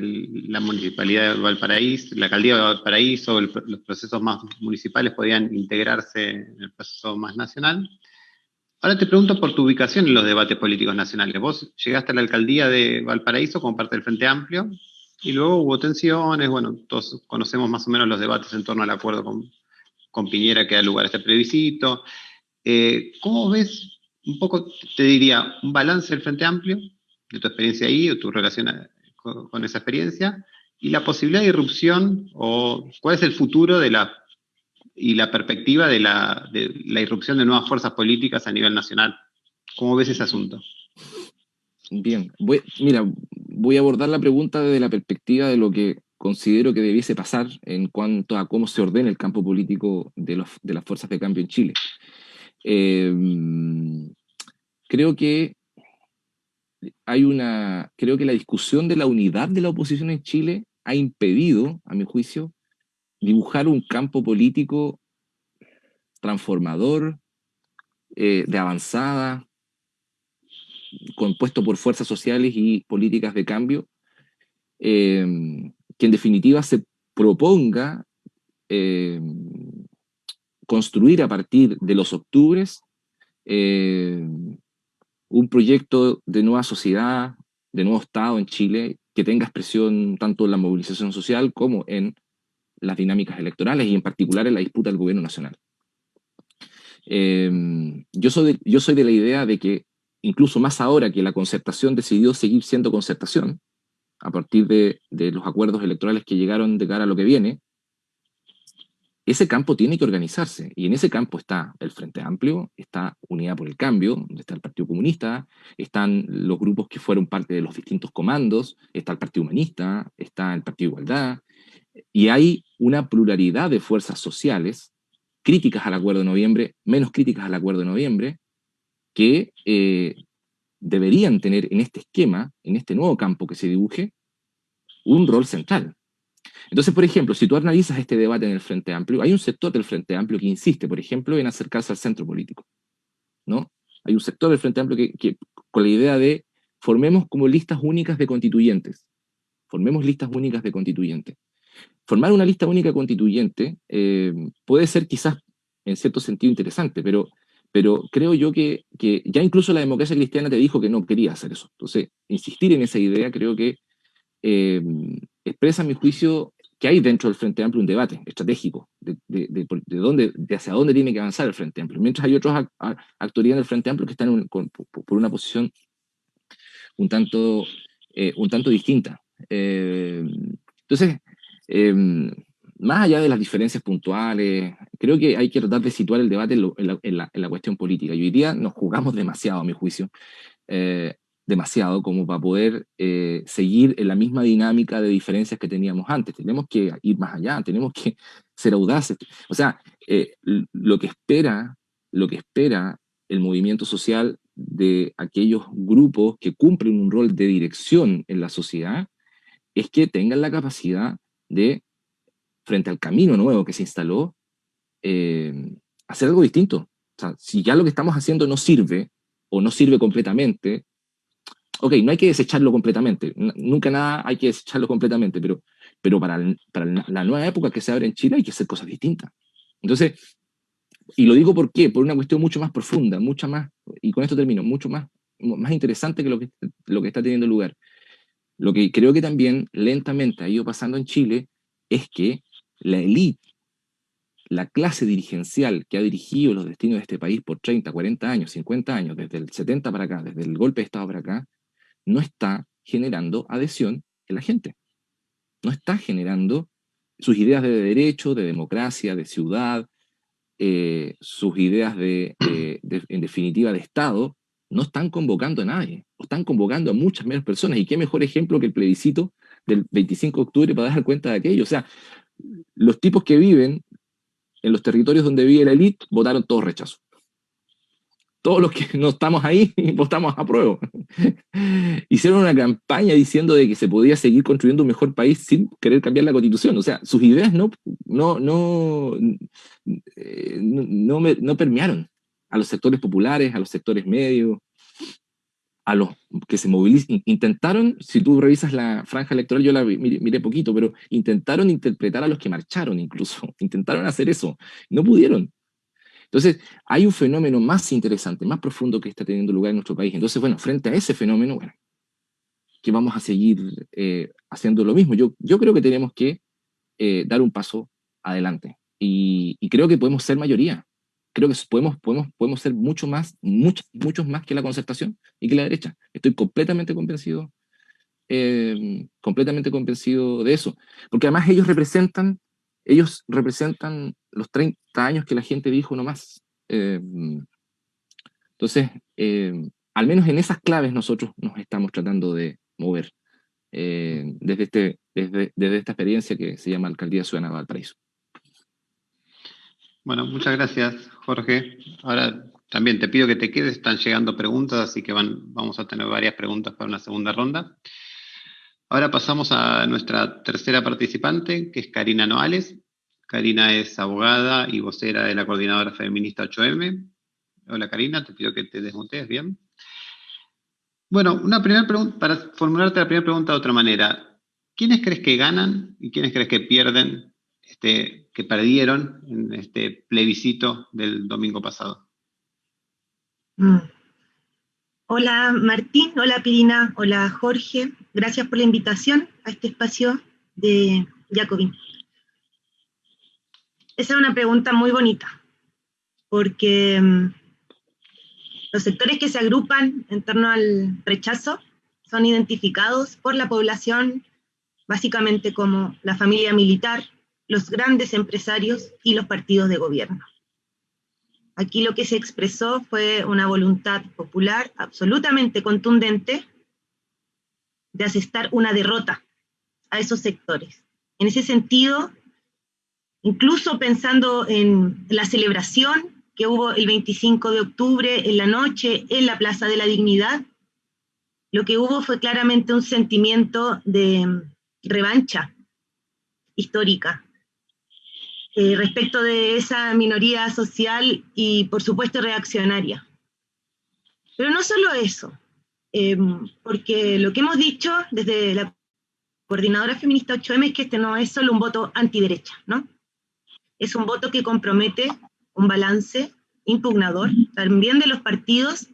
la Municipalidad de Valparaíso, la Alcaldía de Valparaíso, los procesos más municipales podían integrarse en el proceso más nacional. Ahora te pregunto por tu ubicación en los debates políticos nacionales. Vos llegaste a la Alcaldía de Valparaíso como parte del Frente Amplio, y luego hubo tensiones, bueno, todos conocemos más o menos los debates en torno al acuerdo con Piñera que da lugar a este plebiscito. ¿Cómo ves, un poco, te diría, un balance del Frente Amplio, de tu experiencia ahí o tu relación con esa experiencia, y la posibilidad de irrupción, o cuál es el futuro y la perspectiva de la irrupción de nuevas fuerzas políticas a nivel nacional? ¿Cómo ves ese asunto? Bien, voy a abordar la pregunta desde la perspectiva de lo que considero que debiese pasar en cuanto a cómo se ordena el campo político de las fuerzas de cambio en Chile. Creo que la discusión de la unidad de la oposición en Chile ha impedido, a mi juicio, dibujar un campo político transformador, de avanzada, compuesto por fuerzas sociales y políticas de cambio, que en definitiva se proponga construir a partir de los octubres un proyecto de nueva sociedad, de nuevo Estado en Chile, que tenga expresión tanto en la movilización social como en las dinámicas electorales y en particular en la disputa del gobierno nacional. Yo soy de la idea de que incluso más ahora que la concertación decidió seguir siendo concertación, a partir de los acuerdos electorales que llegaron de cara a lo que viene, ese campo tiene que organizarse, y en ese campo está el Frente Amplio, está Unidad por el Cambio, donde está el Partido Comunista, están los grupos que fueron parte de los distintos comandos, está el Partido Humanista, está el Partido Igualdad, y hay una pluralidad de fuerzas sociales, críticas al Acuerdo de Noviembre, menos críticas al Acuerdo de Noviembre, que deberían tener en este esquema, en este nuevo campo que se dibuje, un rol central. Entonces, por ejemplo, si tú analizas este debate en el Frente Amplio, hay un sector del Frente Amplio que insiste, por ejemplo, en acercarse al centro político, ¿no? Hay un sector del Frente Amplio que con la idea de formemos como listas únicas de constituyentes. Formemos listas únicas de constituyentes. Formar una lista única constituyente puede ser quizás en cierto sentido interesante, pero creo yo que ya incluso la democracia cristiana te dijo que no quería hacer eso. Entonces, insistir en esa idea creo que expresa, a mi juicio, que hay dentro del Frente Amplio un debate estratégico de hacia dónde tiene que avanzar el Frente Amplio, mientras hay otros actores del Frente Amplio que están por una posición un tanto distinta. Entonces, más allá de las diferencias puntuales, creo que hay que tratar de situar el debate en la cuestión política. Y hoy día nos jugamos demasiado, a mi juicio, demasiado como para poder seguir en la misma dinámica de diferencias que teníamos antes. Tenemos que ir más allá, tenemos que ser audaces. O sea, lo que espera el movimiento social de aquellos grupos que cumplen un rol de dirección en la sociedad es que tengan la capacidad de, frente al camino nuevo que se instaló, hacer algo distinto. O sea, si ya lo que estamos haciendo no sirve, o no sirve completamente, ok, no hay que desecharlo completamente, nunca nada hay que desecharlo completamente, pero para la nueva época que se abre en Chile hay que hacer cosas distintas. Entonces, y lo digo ¿por qué? Por una cuestión mucho más profunda, mucha más, y con esto termino, mucho más interesante que lo que está teniendo lugar. Lo que creo que también lentamente ha ido pasando en Chile es que la élite, la clase dirigencial que ha dirigido los destinos de este país por 30, 40 años, 50 años, desde el 70 para acá, desde el golpe de Estado para acá, no está generando adhesión en la gente. No está generando sus ideas de derecho, de democracia, de ciudad, sus ideas en definitiva de Estado, no están convocando a nadie, o están convocando a muchas menos personas. Y qué mejor ejemplo que el plebiscito del 25 de octubre para dar cuenta de aquello. O sea, los tipos que viven en los territorios donde vive la élite votaron todos rechazo. Todos los que no estamos ahí votamos a prueba. Hicieron una campaña diciendo de que se podía seguir construyendo un mejor país sin querer cambiar la Constitución. O sea, sus ideas no permearon a los sectores populares, a los sectores medios, a los que se movilizan. Intentaron, si tú revisas la franja electoral, yo la miré poquito, pero intentaron interpretar a los que marcharon incluso. Intentaron hacer eso. No pudieron. Entonces, hay un fenómeno más interesante, más profundo que está teniendo lugar en nuestro país. Entonces, bueno, frente a ese fenómeno, bueno, que vamos a seguir haciendo lo mismo. Yo creo que tenemos que dar un paso adelante. Y creo que podemos ser mayoría. Creo que podemos ser muchos más que la Concertación y que la derecha. Estoy completamente convencido de eso. Porque además ellos representan los 30 años que la gente dijo nomás. Entonces, al menos en esas claves nosotros nos estamos tratando de mover desde esta experiencia que se llama Alcaldía Ciudadana de Valparaíso. Bueno, muchas gracias, Jorge. Ahora también te pido que te quedes, están llegando preguntas, así que vamos a tener varias preguntas para una segunda ronda. Ahora pasamos a nuestra tercera participante, que es Karina Noales. Karina es abogada y vocera de la Coordinadora Feminista 8M. Hola Karina, te pido que te desmutees, ¿bien? Bueno, una primera pregunta, para formularte la primera pregunta de otra manera. ¿Quiénes crees que ganan y quiénes crees que pierden, que perdieron en este plebiscito del domingo pasado? Hola Martín, hola Pirina, hola Jorge. Gracias por la invitación a este espacio de Jacobin. Esa es una pregunta muy bonita, porque los sectores que se agrupan en torno al rechazo son identificados por la población básicamente como la familia militar, los grandes empresarios y los partidos de gobierno. Aquí lo que se expresó fue una voluntad popular absolutamente contundente de asestar una derrota a esos sectores. En ese sentido, incluso pensando en la celebración que hubo el 25 de octubre en la noche en la Plaza de la Dignidad, lo que hubo fue claramente un sentimiento de revancha histórica respecto de esa minoría social y, por supuesto, reaccionaria. Pero no solo eso, porque lo que hemos dicho desde la Coordinadora Feminista 8M es que este no es solo un voto antiderecha, ¿no? Es un voto que compromete un balance impugnador, también de los partidos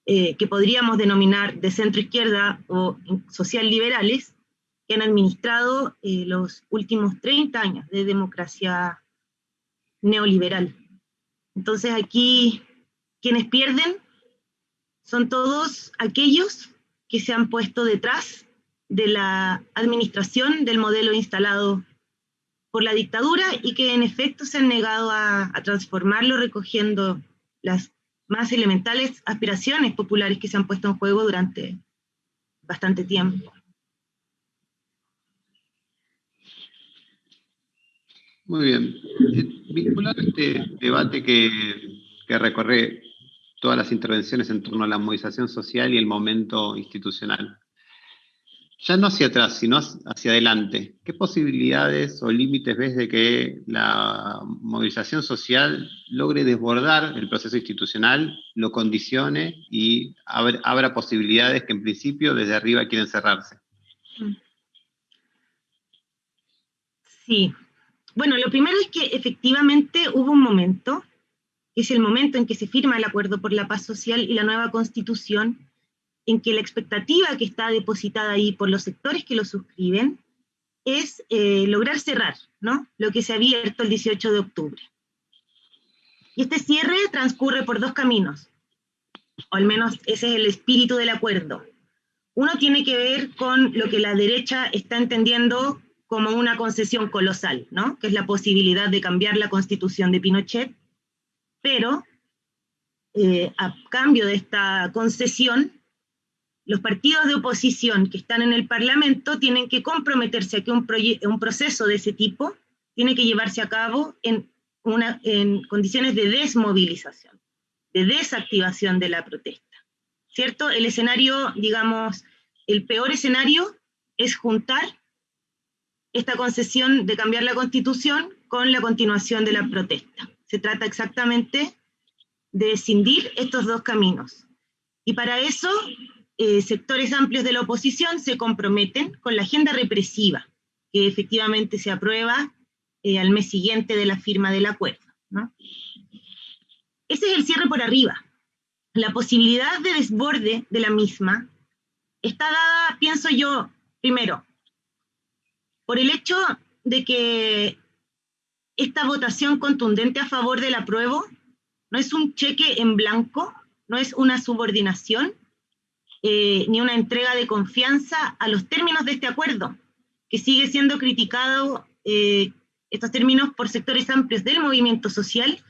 que podríamos denominar de centro-izquierda o social-liberales, que han administrado los últimos 30 años de democracia neoliberal. Entonces aquí quienes pierden son todos aquellos que se han puesto detrás de la administración del modelo instalado por la dictadura y que en efecto se han negado a transformarlo, recogiendo las más elementales aspiraciones populares que se han puesto en juego durante bastante tiempo. Muy bien. Vinculado a este debate que recorre todas las intervenciones en torno a la movilización social y el momento institucional, ya no hacia atrás, sino hacia adelante, ¿qué posibilidades o límites ves de que la movilización social logre desbordar el proceso institucional, lo condicione y abra posibilidades que en principio desde arriba quieren cerrarse? Sí. Bueno, lo primero es que efectivamente hubo un momento, que es el momento en que se firma el Acuerdo por la Paz Social y la nueva Constitución, en que la expectativa que está depositada ahí por los sectores que lo suscriben es lograr cerrar, ¿no?, lo que se ha abierto el 18 de octubre. Y este cierre transcurre por dos caminos, o al menos ese es el espíritu del acuerdo. Uno tiene que ver con lo que la derecha está entendiendo como una concesión colosal, ¿no?, que es la posibilidad de cambiar la Constitución de Pinochet, pero a cambio de esta concesión, los partidos de oposición que están en el Parlamento tienen que comprometerse a que un proceso de ese tipo tiene que llevarse a cabo en condiciones de desmovilización, de desactivación de la protesta, ¿cierto? El escenario, digamos, el peor escenario es juntar esta concesión de cambiar la Constitución con la continuación de la protesta. Se trata exactamente de escindir estos dos caminos. Y para eso, sectores amplios de la oposición se comprometen con la agenda represiva, que efectivamente se aprueba al mes siguiente de la firma del acuerdo, ¿no? Ese es el cierre por arriba. La posibilidad de desborde de la misma está dada, pienso yo, primero, por el hecho de que esta votación contundente a favor del apruebo no es un cheque en blanco, no es una subordinación, ni una entrega de confianza a los términos de este acuerdo, que sigue siendo criticado, estos términos, por sectores amplios del movimiento social,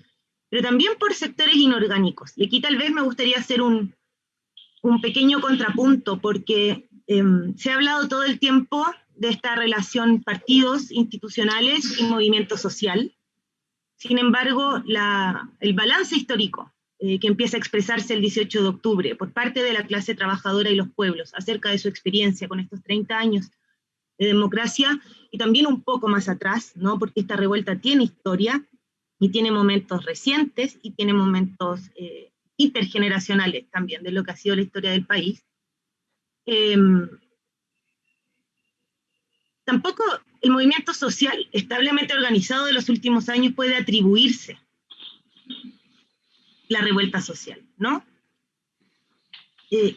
pero también por sectores inorgánicos. Y aquí tal vez me gustaría hacer un pequeño contrapunto, porque se ha hablado todo el tiempo de esta relación partidos institucionales y movimiento social. Sin embargo, el balance histórico que empieza a expresarse el 18 de octubre por parte de la clase trabajadora y los pueblos acerca de su experiencia con estos 30 años de democracia, y también un poco más atrás, ¿no?, porque esta revuelta tiene historia y tiene momentos recientes y tiene momentos intergeneracionales también de lo que ha sido la historia del país. Tampoco el movimiento social establemente organizado de los últimos años puede atribuirse la revuelta social, ¿no?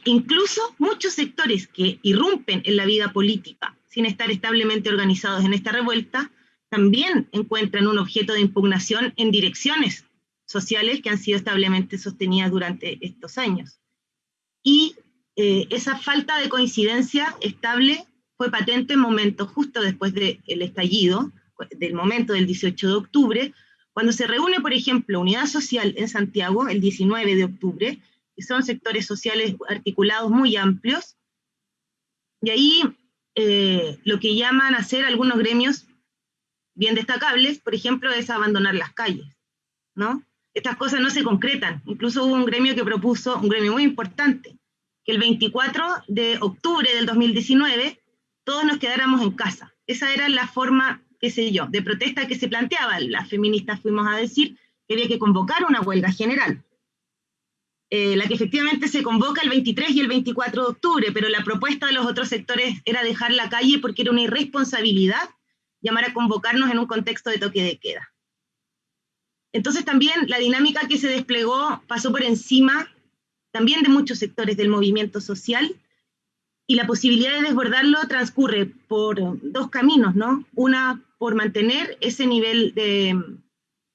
Incluso muchos sectores que irrumpen en la vida política sin estar establemente organizados en esta revuelta, también encuentran un objeto de impugnación en direcciones sociales que han sido establemente sostenidas durante estos años. Y esa falta de coincidencia estable fue patente en momentos justo después del estallido, del momento del 18 de octubre, cuando se reúne, por ejemplo, Unidad Social en Santiago, el 19 de octubre, que son sectores sociales articulados muy amplios, y ahí lo que llaman a hacer algunos gremios bien destacables, por ejemplo, es abandonar las calles, ¿no? Estas cosas no se concretan. Incluso hubo un gremio que propuso, un gremio muy importante, que el 24 de octubre del 2019 todos nos quedáramos en casa. Esa era la forma, qué sé yo, de protesta que se planteaba. Las feministas fuimos a decir que había que convocar una huelga general. La que efectivamente se convoca el 23 y el 24 de octubre, pero la propuesta de los otros sectores era dejar la calle porque era una irresponsabilidad llamar a convocarnos en un contexto de toque de queda. Entonces también la dinámica que se desplegó pasó por encima también de muchos sectores del movimiento social, y la posibilidad de desbordarlo transcurre por dos caminos, ¿no? Una, por mantener ese nivel de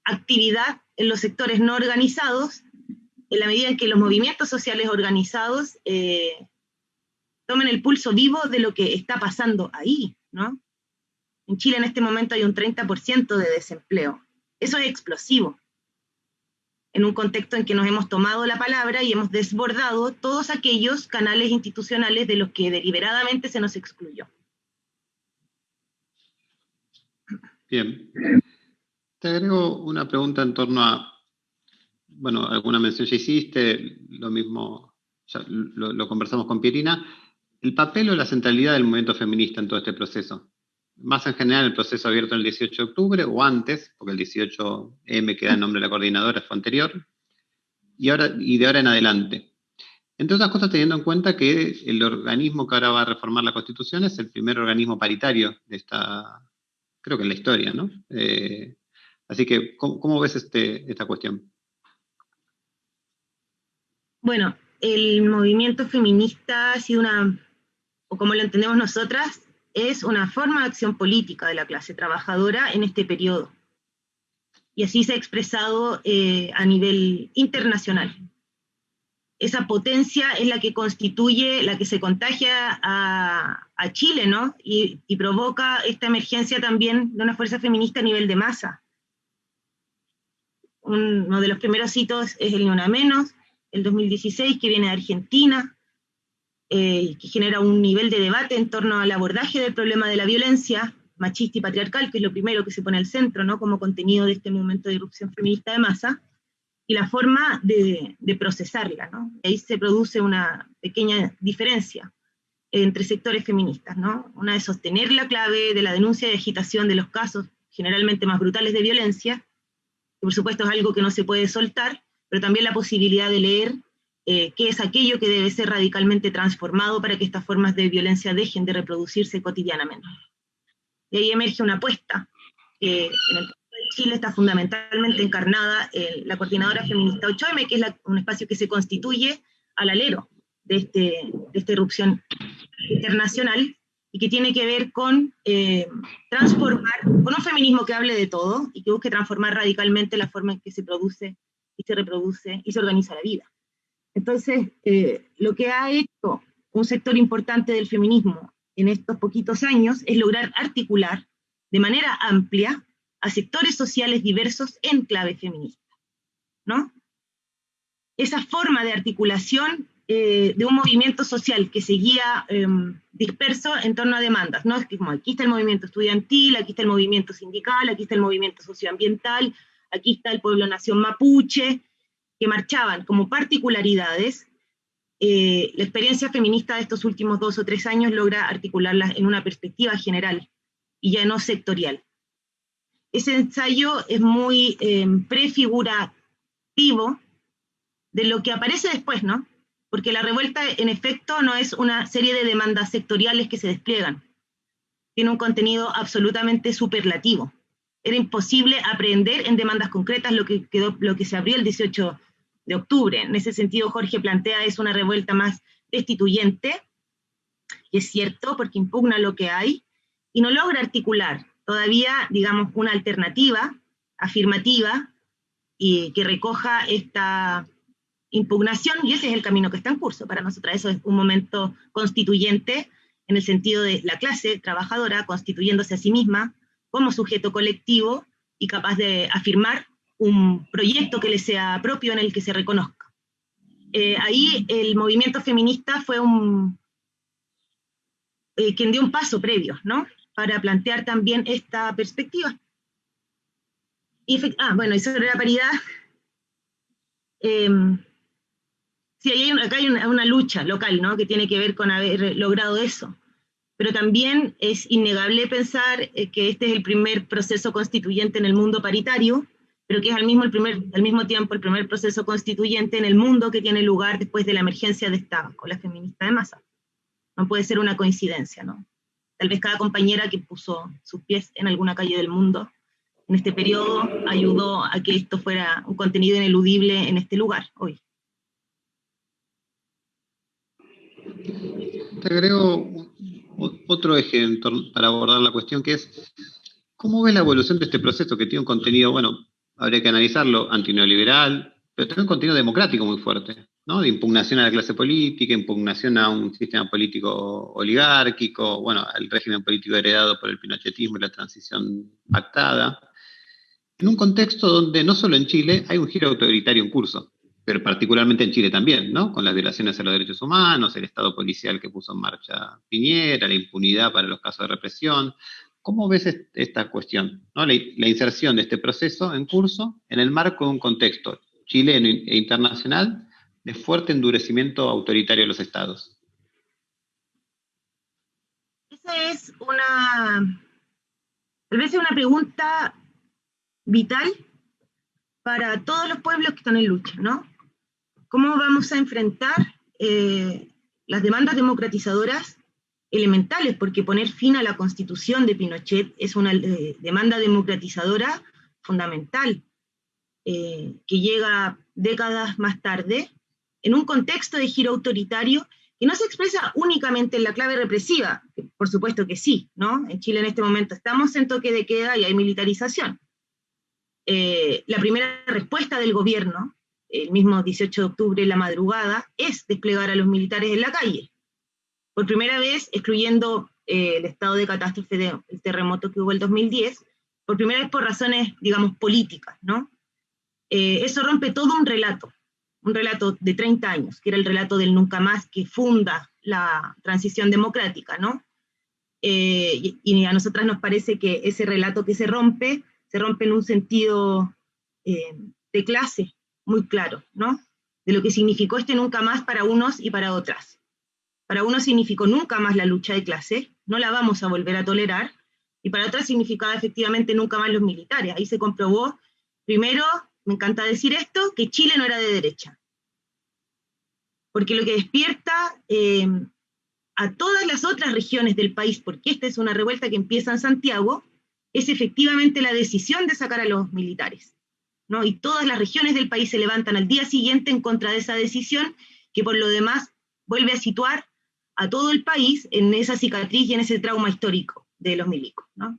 actividad en los sectores no organizados, en la medida en que los movimientos sociales organizados tomen el pulso vivo de lo que está pasando ahí, ¿no? En Chile en este momento hay un 30% de desempleo. Eso es explosivo, en un contexto en que nos hemos tomado la palabra y hemos desbordado todos aquellos canales institucionales de los que deliberadamente se nos excluyó. Bien. Te agrego una pregunta en torno a, bueno, alguna mención ya hiciste, lo mismo, ya lo conversamos con Pierina, el papel o la centralidad del movimiento feminista en todo este proceso. Más en general el proceso abierto el 18 de octubre, o antes, porque el 18M, que da el nombre de la coordinadora, fue anterior, y de ahora en adelante. Entre otras cosas, teniendo en cuenta que el organismo que ahora va a reformar la Constitución es el primer organismo paritario de esta, creo que en la historia, ¿no? Así que, ¿cómo ves esta cuestión? Bueno, el movimiento feminista ha sido o como lo entendemos nosotras, es una forma de acción política de la clase trabajadora en este periodo. Y así se ha expresado a nivel internacional. Esa potencia es la que constituye, la que se contagia a Chile, ¿no? Y provoca esta emergencia también de una fuerza feminista a nivel de masa. Uno de los primeros hitos es el Ni Una Menos, el 2016, que viene de Argentina, que genera un nivel de debate en torno al abordaje del problema de la violencia machista y patriarcal, que es lo primero que se pone al centro, ¿no? Como contenido de este movimiento de irrupción feminista de masa, y la forma de procesarla, ¿no? Y ahí se produce una pequeña diferencia entre sectores feministas, ¿no? Una de sostener la clave de la denuncia y agitación de los casos generalmente más brutales de violencia, que por supuesto es algo que no se puede soltar, pero también la posibilidad de leer qué es aquello que debe ser radicalmente transformado para que estas formas de violencia dejen de reproducirse cotidianamente. Y ahí emerge una apuesta que en el caso de Chile está fundamentalmente encarnada en la Coordinadora Feminista 8M, que es un espacio que se constituye al alero de esta irrupción internacional y que tiene que ver con transformar, con un feminismo que hable de todo y que busque transformar radicalmente la forma en que se produce y se reproduce y se organiza la vida. Entonces, lo que ha hecho un sector importante del feminismo en estos poquitos años es lograr articular de manera amplia a sectores sociales diversos en clave feminista, ¿no? Esa forma de articulación de un movimiento social que seguía disperso en torno a demandas, ¿no? Es que como aquí está el movimiento estudiantil, aquí está el movimiento sindical, aquí está el movimiento socioambiental, aquí está el pueblo nación mapuche, que marchaban como particularidades. La experiencia feminista de estos últimos 2 o 3 años logra articularlas en una perspectiva general y ya no sectorial. Ese ensayo es muy prefigurativo de lo que aparece después, ¿no? Porque la revuelta, en efecto, no es una serie de demandas sectoriales que se despliegan. Tiene un contenido absolutamente superlativo. Era imposible aprehender en demandas concretas lo que se abrió el 18 de octubre. En ese sentido, Jorge plantea es una revuelta más destituyente, y es cierto, porque impugna lo que hay, y no logra articular todavía, digamos, una alternativa afirmativa y que recoja esta impugnación, y ese es el camino que está en curso. Para nosotras eso es un momento constituyente, en el sentido de la clase trabajadora constituyéndose a sí misma como sujeto colectivo y capaz de afirmar un proyecto que le sea propio en el que se reconozca. Ahí el movimiento feminista fue quien dio un paso previo, ¿no? Para plantear también esta perspectiva. Y bueno, y sobre la paridad, sí, acá hay una lucha local, ¿no? Que tiene que ver con haber logrado eso. Pero también es innegable pensar que este es el primer proceso constituyente en el mundo paritario, pero que es al mismo tiempo el primer proceso constituyente en el mundo que tiene lugar después de la emergencia de esta ola feminista de masa. No puede ser una coincidencia, ¿no? Tal vez cada compañera que puso sus pies en alguna calle del mundo en este periodo ayudó a que esto fuera un contenido ineludible en este lugar hoy. Te agrego otro eje para abordar la cuestión, que es, ¿cómo ves la evolución de este proceso que tiene un contenido, bueno, habría que analizarlo, antineoliberal, pero también un contenido democrático muy fuerte, ¿no? De impugnación a la clase política, impugnación a un sistema político oligárquico, bueno, al régimen político heredado por el pinochetismo y la transición pactada, en un contexto donde no solo en Chile hay un giro autoritario en curso, pero particularmente en Chile también, ¿no? Con las violaciones a los derechos humanos, el estado policial que puso en marcha Piñera, la impunidad para los casos de represión. ¿Cómo ves esta cuestión, ¿no? La inserción de este proceso en curso en el marco de un contexto chileno e internacional de fuerte endurecimiento autoritario de los estados? Esa es tal vez es una pregunta vital para todos los pueblos que están en lucha, ¿no? ¿Cómo vamos a enfrentar las demandas democratizadoras elementales? Porque poner fin a la constitución de Pinochet es una demanda democratizadora fundamental, que llega décadas más tarde, en un contexto de giro autoritario que no se expresa únicamente en la clave represiva, que por supuesto que sí, ¿no? En Chile en este momento estamos en toque de queda y hay militarización. La primera respuesta del gobierno, el mismo 18 de octubre en la madrugada, es desplegar a los militares en la calle. Por primera vez, excluyendo el estado de catástrofe del terremoto que hubo el 2010, por primera vez por razones, digamos, políticas, ¿no? Eso rompe todo un relato de 30 años, que era el relato del nunca más que funda la transición democrática, ¿no? Y a nosotras nos parece que ese relato que se rompe en un sentido de clase muy claro, ¿no? De lo que significó este nunca más para unos y para otras. Para unos significó nunca más la lucha de clase, no la vamos a volver a tolerar, y para otras significaba efectivamente nunca más los militares. Ahí se comprobó, primero, me encanta decir esto, que Chile no era de derecha. Porque lo que despierta a todas las otras regiones del país, porque esta es una revuelta que empieza en Santiago, es efectivamente la decisión de sacar a los militares, ¿no? Y todas las regiones del país se levantan al día siguiente en contra de esa decisión, que por lo demás vuelve a situar a todo el país en esa cicatriz y en ese trauma histórico de los milicos, ¿no?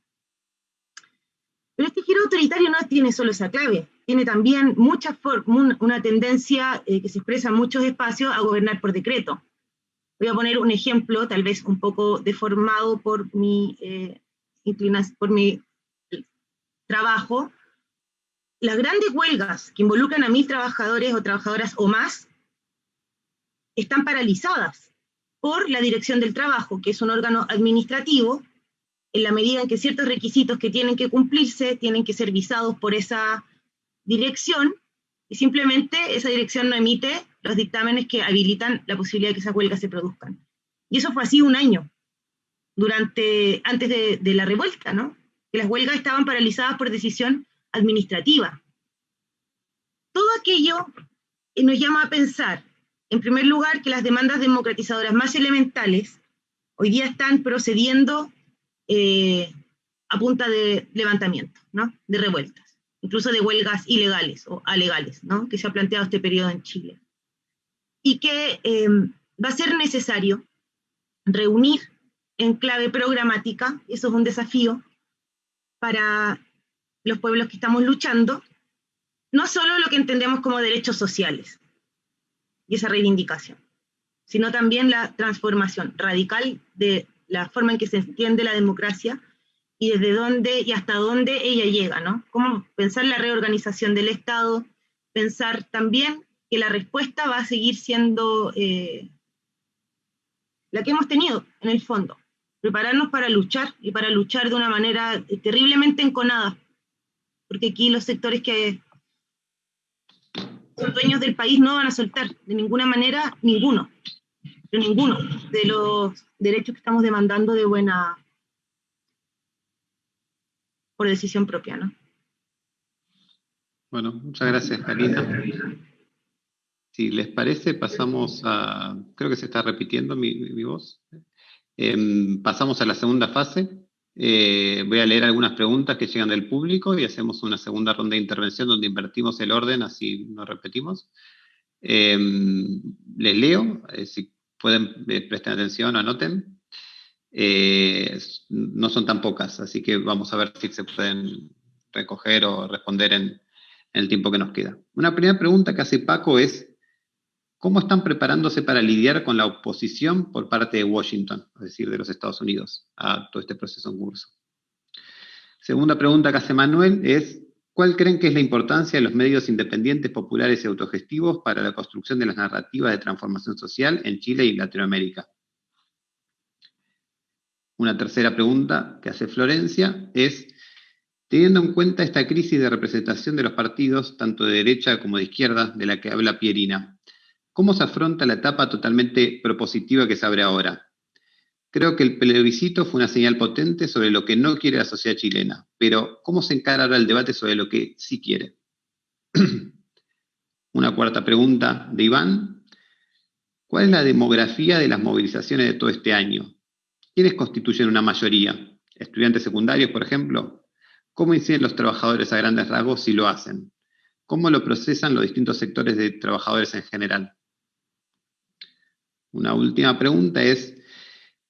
Pero este giro autoritario no tiene solo esa clave, tiene también una tendencia que se expresa en muchos espacios a gobernar por decreto. Voy a poner un ejemplo, tal vez un poco deformado por mi trabajo. Las grandes huelgas que involucran a 1.000 trabajadores o trabajadoras o más están paralizadas por la Dirección del Trabajo, que es un órgano administrativo, en la medida en que ciertos requisitos que tienen que cumplirse tienen que ser visados por esa dirección, y simplemente esa dirección no emite los dictámenes que habilitan la posibilidad de que esas huelgas se produzcan. Y eso fue así un año, antes de la revuelta, ¿no? Que las huelgas estaban paralizadas por decisión administrativa. Todo aquello nos llama a pensar, en primer lugar, que las demandas democratizadoras más elementales hoy día están procediendo a punta de levantamiento, ¿no? De revueltas, incluso de huelgas ilegales o alegales, ¿no? Que se ha planteado este periodo en Chile. Y que va a ser necesario reunir en clave programática, eso es un desafío para los pueblos que estamos luchando, no solo lo que entendemos como derechos sociales y esa reivindicación, sino también la transformación radical de la forma en que se entiende la democracia y desde dónde y hasta dónde ella llega, ¿no? Cómo pensar la reorganización del Estado, pensar también que la respuesta va a seguir siendo la que hemos tenido, en el fondo. Prepararnos para luchar, y para luchar de una manera terriblemente enconada, porque aquí los sectores que son dueños del país no van a soltar de ninguna manera ninguno de los derechos que estamos demandando por decisión propia, ¿no? Bueno, muchas gracias, Karina. Si les parece, pasamos a... Creo que se está repitiendo mi voz. Pasamos a la segunda fase. Voy a leer algunas preguntas que llegan del público y hacemos una segunda ronda de intervención donde invertimos el orden, así no repetimos. Les leo, si pueden presten atención, anoten. No son tan pocas, así que vamos a ver si se pueden recoger o responder en el tiempo que nos queda. Una primera pregunta que hace Paco es: ¿cómo están preparándose para lidiar con la oposición por parte de Washington, es decir, de los Estados Unidos, a todo este proceso en curso? Segunda pregunta que hace Manuel es: ¿cuál creen que es la importancia de los medios independientes, populares y autogestivos para la construcción de las narrativas de transformación social en Chile y Latinoamérica? Una tercera pregunta que hace Florencia es: teniendo en cuenta esta crisis de representación de los partidos, tanto de derecha como de izquierda, de la que habla Pierina, ¿cómo se afronta la etapa totalmente propositiva que se abre ahora? Creo que el plebiscito fue una señal potente sobre lo que no quiere la sociedad chilena, pero ¿cómo se encara ahora el debate sobre lo que sí quiere? Una cuarta pregunta de Iván: ¿cuál es la demografía de las movilizaciones de todo este año? ¿Quiénes constituyen una mayoría? ¿Estudiantes secundarios, por ejemplo? ¿Cómo inciden los trabajadores a grandes rasgos si lo hacen? ¿Cómo lo procesan los distintos sectores de trabajadores en general? Una última pregunta es: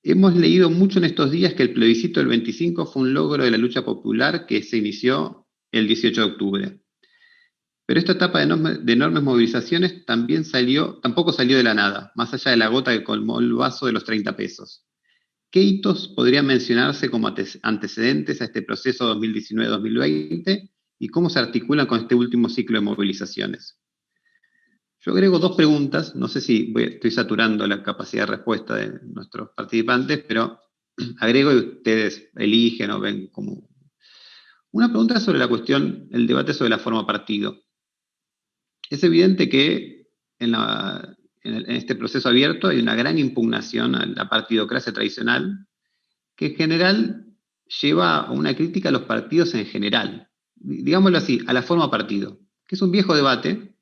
hemos leído mucho en estos días que el plebiscito del 25 fue un logro de la lucha popular que se inició el 18 de octubre. Pero esta etapa de enormes movilizaciones tampoco salió de la nada, más allá de la gota que colmó el vaso de los 30 pesos. ¿Qué hitos podrían mencionarse como antecedentes a este proceso 2019-2020 y cómo se articulan con este último ciclo de movilizaciones? Yo agrego dos preguntas, no sé si estoy saturando la capacidad de respuesta de nuestros participantes, pero agrego y ustedes eligen o ven como... Una pregunta sobre la cuestión, el debate sobre la forma partido. Es evidente que en este proceso abierto hay una gran impugnación a la partidocracia tradicional, que en general lleva a una crítica a los partidos en general, digámoslo así, a la forma partido, que es un viejo debate,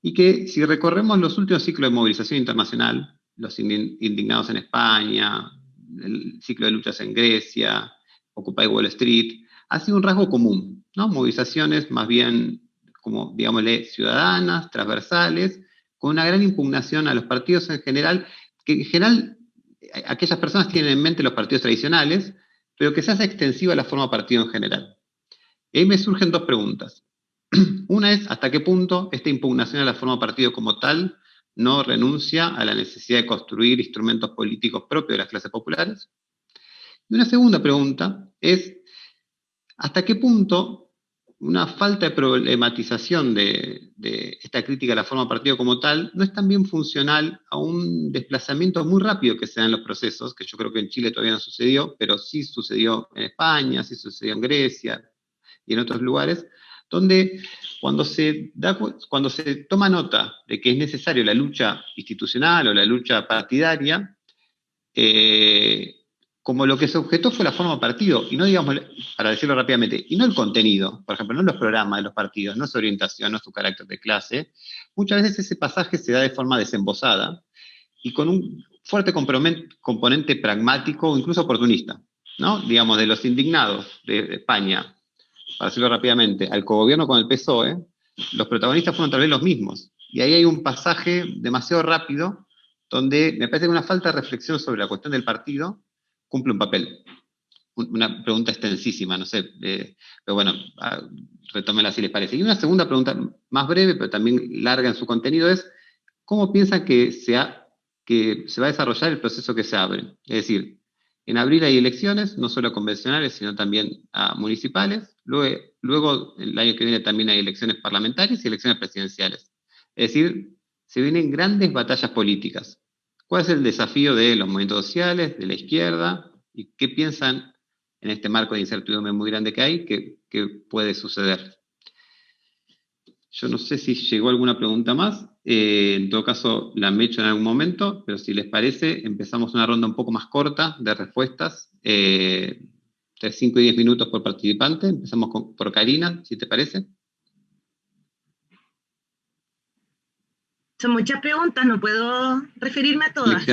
y que si recorremos los últimos ciclos de movilización internacional, los indignados en España, el ciclo de luchas en Grecia, Occupy Wall Street, ha sido un rasgo común, ¿no? Movilizaciones más bien, como digámosle, ciudadanas, transversales, con una gran impugnación a los partidos en general, que en general aquellas personas tienen en mente los partidos tradicionales, pero que se hace extensiva a la forma partido en general. Y ahí me surgen dos preguntas. Una es: ¿hasta qué punto esta impugnación a la forma partido como tal no renuncia a la necesidad de construir instrumentos políticos propios de las clases populares? Y una segunda pregunta es: ¿hasta qué punto una falta de problematización de esta crítica a la forma partido como tal no es también funcional a un desplazamiento muy rápido que se da en los procesos, que yo creo que en Chile todavía no sucedió, pero sí sucedió en España, sí sucedió en Grecia y en otros lugares, donde cuando se toma nota de que es necesario la lucha institucional o la lucha partidaria, como lo que se objetó fue la forma partido, y no, digamos, para decirlo rápidamente, y no el contenido, por ejemplo, no los programas de los partidos, no su orientación, no su carácter de clase, muchas veces ese pasaje se da de forma desembosada y con un fuerte componente pragmático o incluso oportunista, ¿no? Digamos, de los indignados de España, para decirlo rápidamente, al cogobierno con el PSOE, los protagonistas fueron tal vez los mismos, y ahí hay un pasaje demasiado rápido donde me parece que una falta de reflexión sobre la cuestión del partido cumple un papel. Una pregunta extensísima, no sé, pero bueno, retómela si les parece. Y una segunda pregunta, más breve, pero también larga en su contenido, es: ¿cómo piensan que se va a desarrollar el proceso que se abre? Es decir, En abril hay elecciones, no solo convencionales, sino también municipales. Luego, el año que viene también hay elecciones parlamentarias y elecciones presidenciales. Es decir, se vienen grandes batallas políticas. ¿Cuál es el desafío de los movimientos sociales, de la izquierda? ¿Y qué piensan en este marco de incertidumbre muy grande que hay? ¿Qué puede suceder? Yo no sé si llegó alguna pregunta más. En todo caso, la me he hecho en algún momento, pero si les parece, empezamos una ronda un poco más corta de respuestas. De 5 y 10 minutos por participante. Empezamos por Karina, si te parece. Son muchas preguntas, no puedo referirme a todas.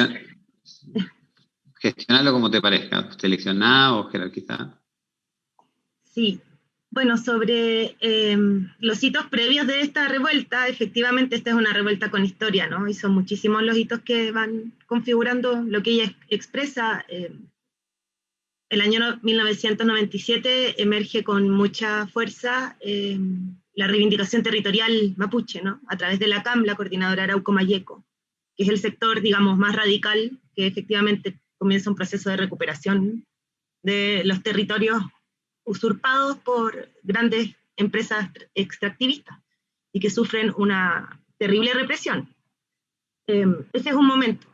Gestionalo como te parezca. Seleccioná o jerarquizá. Sí. Bueno, sobre los hitos previos de esta revuelta, efectivamente esta es una revuelta con historia, ¿no? Y son muchísimos los hitos que van configurando lo que ella expresa. El año 1997 emerge con mucha fuerza la reivindicación territorial mapuche, ¿no? A través de la CAM, la Coordinadora Arauco-Mayeco, que es el sector, digamos, más radical, que efectivamente comienza un proceso de recuperación de los territorios usurpados por grandes empresas extractivistas y que sufren una terrible represión. Ese es un momento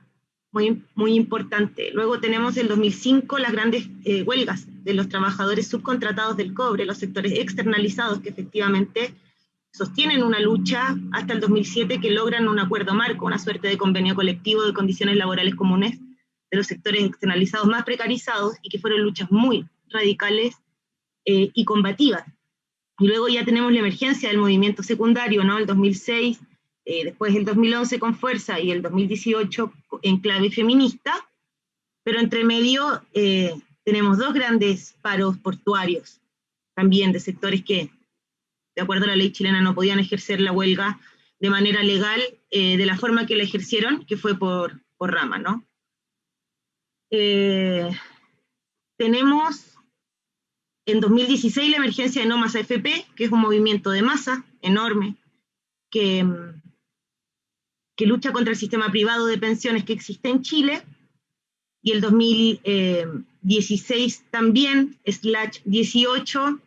muy, muy importante. Luego tenemos el 2005 las grandes huelgas de los trabajadores subcontratados del cobre, los sectores externalizados que efectivamente sostienen una lucha hasta el 2007 que logran un acuerdo marco, una suerte de convenio colectivo de condiciones laborales comunes de los sectores externalizados más precarizados y que fueron luchas muy radicales y combativas. Y luego ya tenemos la emergencia del movimiento secundario, ¿no? El 2006, después el 2011 con fuerza y el 2018 en clave feminista, pero entre medio tenemos dos grandes paros portuarios, también de sectores que, de acuerdo a la ley chilena, no podían ejercer la huelga de manera legal de la forma que la ejercieron, que fue por rama, ¿no? Tenemos en 2016 la emergencia de No Más AFP, que es un movimiento de masa enorme, que lucha contra el sistema privado de pensiones que existe en Chile, y el 2016 también, /18,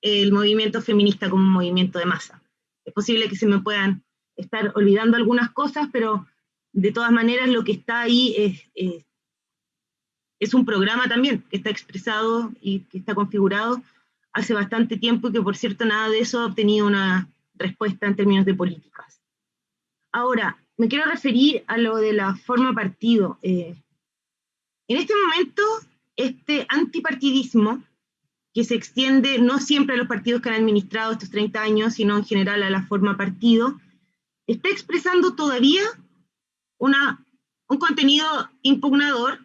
el movimiento feminista como un movimiento de masa. Es posible que se me puedan estar olvidando algunas cosas, pero de todas maneras lo que está ahí es un programa también que está expresado y que está configurado hace bastante tiempo y que, por cierto, nada de eso ha obtenido una respuesta en términos de políticas. Ahora, me quiero referir a lo de la forma partido. En este momento, este antipartidismo, que se extiende no siempre a los partidos que han administrado estos 30 años, sino en general a la forma partido, está expresando todavía un contenido impugnador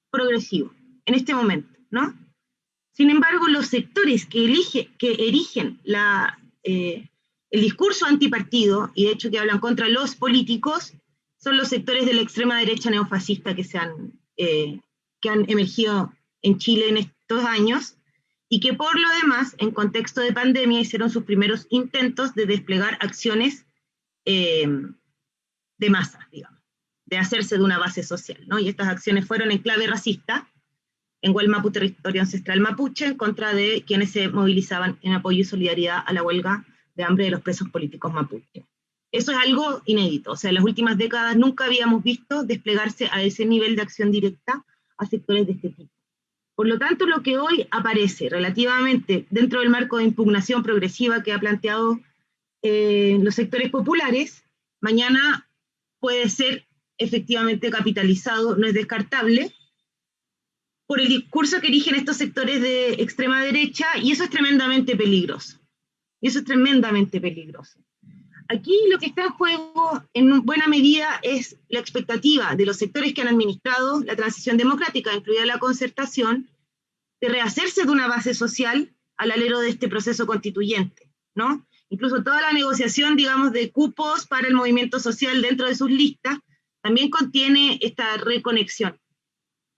progresivo, en este momento, ¿no? Sin embargo, los sectores que erigen el discurso antipartido, y de hecho que hablan contra los políticos, son los sectores de la extrema derecha neofascista que han emergido en Chile en estos años, y que por lo demás, en contexto de pandemia, hicieron sus primeros intentos de desplegar acciones de masa, digamos, de hacerse de una base social, ¿no? Y estas acciones fueron en clave racista, en Gualmapu, territorio ancestral mapuche, en contra de quienes se movilizaban en apoyo y solidaridad a la huelga de hambre de los presos políticos mapuche. Eso es algo inédito, o sea, en las últimas décadas nunca habíamos visto desplegarse a ese nivel de acción directa a sectores de este tipo. Por lo tanto, lo que hoy aparece relativamente dentro del marco de impugnación progresiva que ha planteado los sectores populares, mañana puede ser efectivamente capitalizado, no es descartable, por el discurso que erigen estos sectores de extrema derecha, y eso es tremendamente peligroso. Y eso es tremendamente peligroso. Aquí lo que está en juego, en buena medida, es la expectativa de los sectores que han administrado la transición democrática, incluida la concertación, de rehacerse de una base social al alero de este proceso constituyente, ¿no? Incluso toda la negociación, digamos, de cupos para el movimiento social dentro de sus listas, también contiene esta reconexión.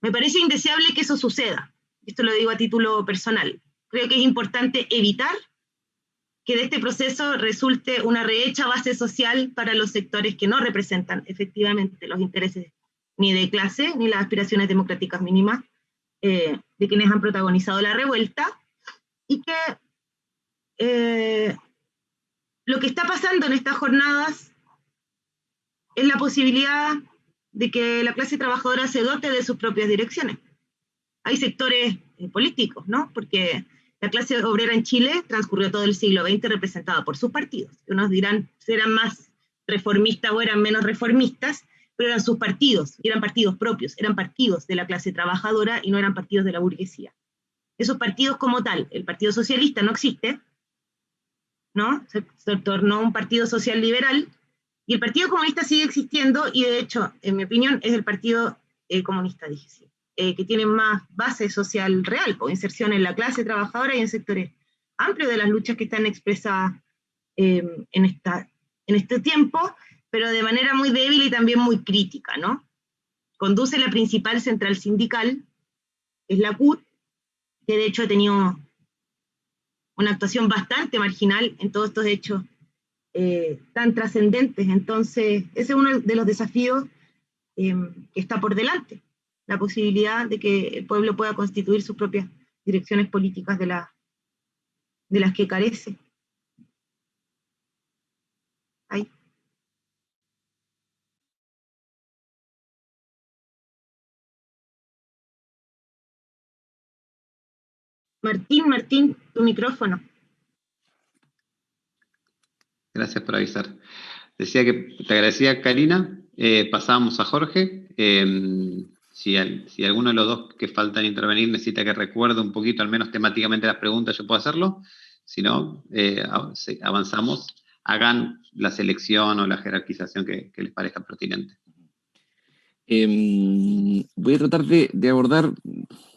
Me parece indeseable que eso suceda. Esto lo digo a título personal. Creo que es importante evitar que de este proceso resulte una rehecha base social para los sectores que no representan efectivamente los intereses ni de clase, ni las aspiraciones democráticas mínimas de quienes han protagonizado la revuelta, y que lo que está pasando en estas jornadas es la posibilidad de que la clase trabajadora se dote de sus propias direcciones. Hay sectores políticos, ¿no? Porque la clase obrera en Chile transcurrió todo el siglo XX representada por sus partidos. Unos dirán si eran más reformistas o eran menos reformistas, pero eran sus partidos, y eran partidos propios, eran partidos de la clase trabajadora y no eran partidos de la burguesía. Esos partidos como tal, el Partido Socialista no existe, ¿no? Se tornó un partido social liberal, y el Partido Comunista sigue existiendo, y de hecho, en mi opinión, es el Partido Comunista, dije, sí, que tiene más base social real, o inserción en la clase trabajadora y en sectores amplios de las luchas que están expresadas en este tiempo, pero de manera muy débil y también muy crítica, ¿no? Conduce la principal central sindical, es la CUT, que de hecho ha tenido una actuación bastante marginal en todos estos hechos tan trascendentes. Entonces, ese es uno de los desafíos que está por delante, la posibilidad de que el pueblo pueda constituir sus propias direcciones políticas de las que carece. Ahí. Martín, tu micrófono. Gracias por avisar. Decía que te agradecía, Karina. Pasábamos a Jorge. Si alguno de los dos que faltan intervenir necesita que recuerde un poquito, al menos temáticamente, las preguntas, yo puedo hacerlo. Si no, avanzamos. Hagan la selección o la jerarquización que les parezca pertinente. Voy a tratar de abordar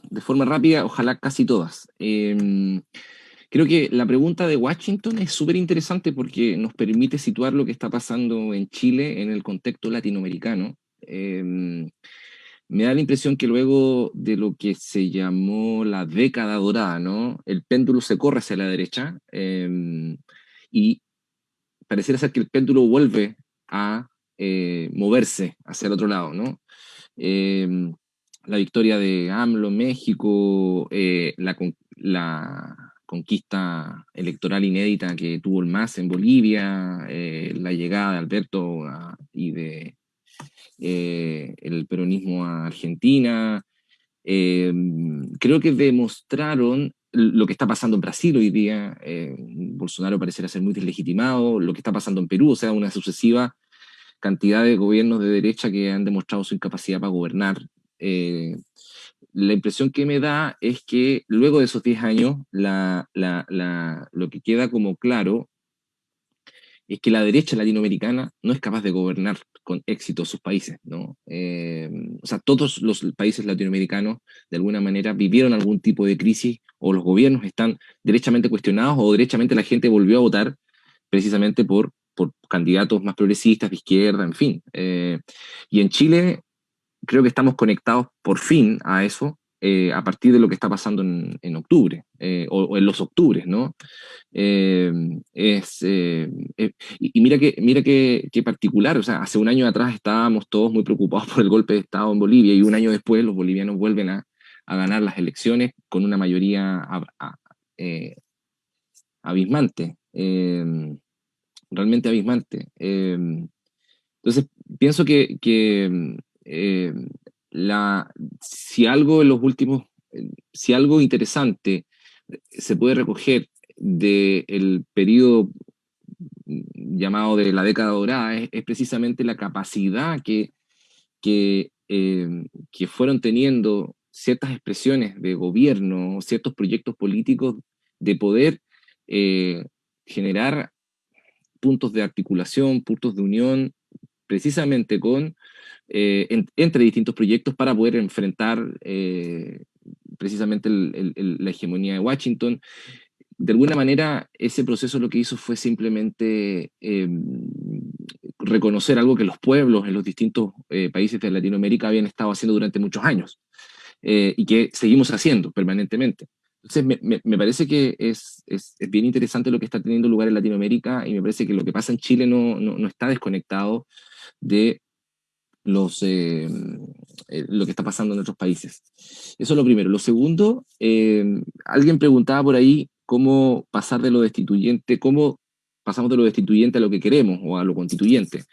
de forma rápida, ojalá casi todas. Creo que la pregunta de Washington es súper interesante porque nos permite situar lo que está pasando en Chile en el contexto latinoamericano. Me da la impresión que luego de lo que se llamó la década dorada, ¿no? El péndulo se corre hacia la derecha y pareciera ser que el péndulo vuelve a moverse hacia el otro lado, ¿no? La victoria de AMLO en México, la conquista electoral inédita que tuvo el MAS en Bolivia, la llegada de Alberto y de el peronismo a Argentina, creo que demostraron lo que está pasando en Brasil hoy día. Bolsonaro pareciera ser muy deslegitimado, lo que está pasando en Perú, o sea, una sucesiva cantidad de gobiernos de derecha que han demostrado su incapacidad para gobernar. La impresión que me da es que luego de esos 10 años, lo que queda como claro es que la derecha latinoamericana no es capaz de gobernar con éxito sus países, ¿no? O sea, todos los países latinoamericanos de alguna manera vivieron algún tipo de crisis, o los gobiernos están derechamente cuestionados, o derechamente la gente volvió a votar precisamente por candidatos más progresistas, de izquierda, en fin. Y en Chile creo que estamos conectados por fin a eso, a partir de lo que está pasando en octubre, o en los octubres, ¿no? Y mira qué particular, o sea, hace un año atrás estábamos todos muy preocupados por el golpe de Estado en Bolivia, y un año después los bolivianos vuelven a ganar las elecciones con una mayoría abismante, realmente abismante. Entonces, pienso que si algo en los últimos, si algo interesante se puede recoger del periodo llamado de la década dorada, es precisamente la capacidad que fueron teniendo ciertas expresiones de gobierno, ciertos proyectos políticos, de poder generar puntos de articulación, puntos de unión, precisamente entre distintos proyectos para poder enfrentar precisamente la hegemonía de Washington. De alguna manera, ese proceso lo que hizo fue simplemente reconocer algo que los pueblos en los distintos países de Latinoamérica habían estado haciendo durante muchos años, y que seguimos haciendo permanentemente. Entonces, me parece que es bien interesante lo que está teniendo lugar en Latinoamérica, y me parece que lo que pasa en Chile no está desconectado de lo que está pasando en otros países. Eso es lo primero. Lo segundo, alguien preguntaba por ahí cómo pasar de lo destituyente, cómo pasamos de lo destituyente a lo que queremos o a lo constituyente.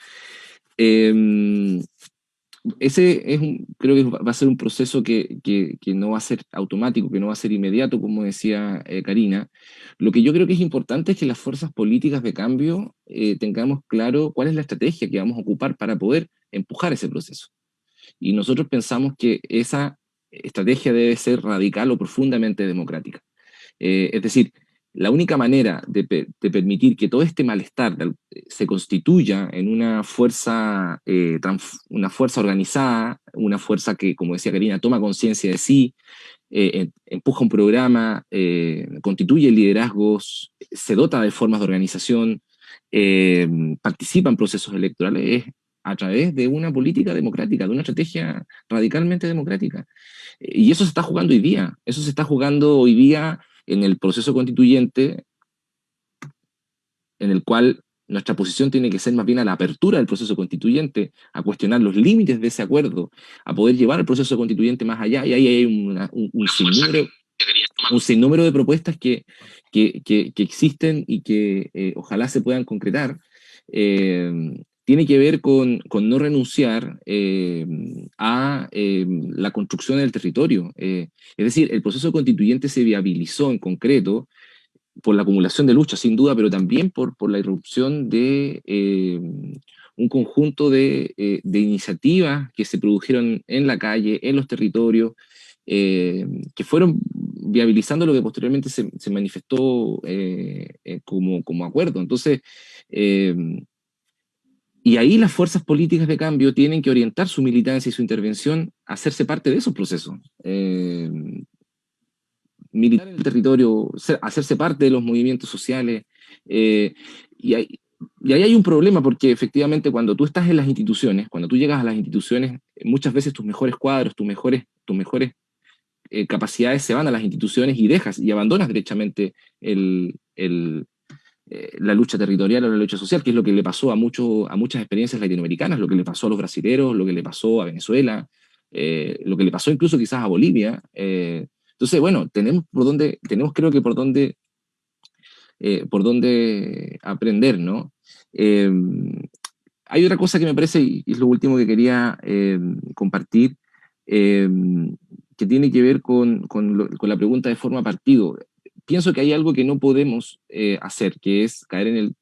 Ese es creo que va a ser un proceso que no va a ser automático, que no va a ser inmediato, como decía Karina. Lo que yo creo que es importante es que las fuerzas políticas de cambio tengamos claro cuál es la estrategia que vamos a ocupar para poder empujar ese proceso. Y nosotros pensamos que esa estrategia debe ser radical o profundamente democrática. Es decir, la única manera de permitir que todo este malestar se constituya en una fuerza organizada, una fuerza que, como decía Karina, toma conciencia de sí, empuja un programa, constituye liderazgos, se dota de formas de organización, participa en procesos electorales, es a través de una política democrática, de una estrategia radicalmente democrática. Y eso se está jugando hoy día, eso se está jugando hoy día en el proceso constituyente, en el cual nuestra posición tiene que ser más bien a la apertura del proceso constituyente, a cuestionar los límites de ese acuerdo, a poder llevar el proceso constituyente más allá, y ahí hay un sinnúmero de propuestas que existen y que ojalá se puedan concretar. Tiene que ver con no renunciar a la construcción del territorio. Es decir, el proceso constituyente se viabilizó en concreto por la acumulación de luchas, sin duda, pero también por la irrupción de un conjunto de iniciativas que se produjeron en la calle, en los territorios, que fueron viabilizando lo que posteriormente se manifestó como acuerdo. Entonces, y ahí las fuerzas políticas de cambio tienen que orientar su militancia y su intervención a hacerse parte de esos procesos. Militar en el territorio, hacerse parte de los movimientos sociales. Y ahí hay un problema, porque efectivamente cuando tú estás en las instituciones, cuando tú llegas a las instituciones, muchas veces tus mejores cuadros, tus mejores capacidades se van a las instituciones y dejas y abandonas derechamente la lucha territorial o la lucha social, que es lo que le pasó a muchas experiencias latinoamericanas, lo que le pasó a los brasileros, lo que le pasó a Venezuela, lo que le pasó incluso quizás a Bolivia. Entonces, bueno, tenemos creo que por dónde aprender, ¿no? Hay otra cosa que me parece, y es lo último que quería compartir, que tiene que ver con la pregunta de forma partido. Pienso que hay algo que no podemos hacer, que es caer en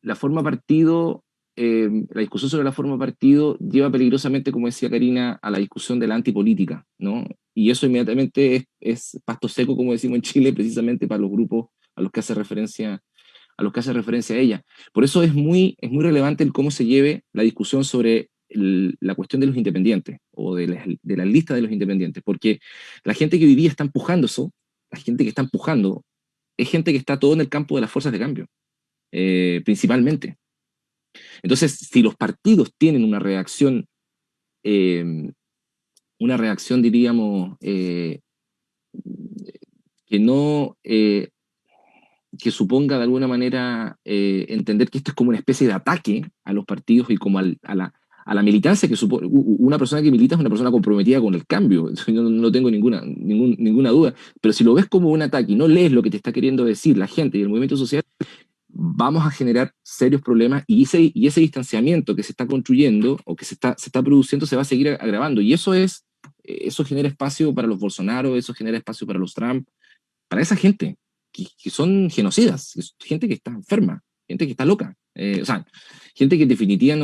la forma partido, la discusión sobre la forma partido lleva peligrosamente, como decía Karina, a la discusión de la antipolítica, ¿no? Y eso inmediatamente es pasto seco, como decimos en Chile, precisamente para los grupos a los que hace referencia a ella. Por eso es muy relevante el cómo se lleve la discusión sobre la cuestión de los independientes, o de la lista de los independientes, porque la gente que hoy día está empujando eso, la gente que está empujando, es gente que está todo en el campo de las fuerzas de cambio, principalmente. Entonces, si los partidos tienen una reacción, diríamos, que no, que suponga de alguna manera entender que esto es como una especie de ataque a los partidos y como a la militancia, que supone una persona que milita es una persona comprometida con el cambio, no tengo ninguna duda, pero si lo ves como un ataque y no lees lo que te está queriendo decir la gente y el movimiento social, vamos a generar serios problemas, y ese distanciamiento que se está construyendo o que se está produciendo se va a seguir agravando, y eso genera espacio para los Bolsonaro, eso genera espacio para los Trump, para esa gente que son genocidas, gente que está enferma, gente que está loca, o sea, gente que en definitiva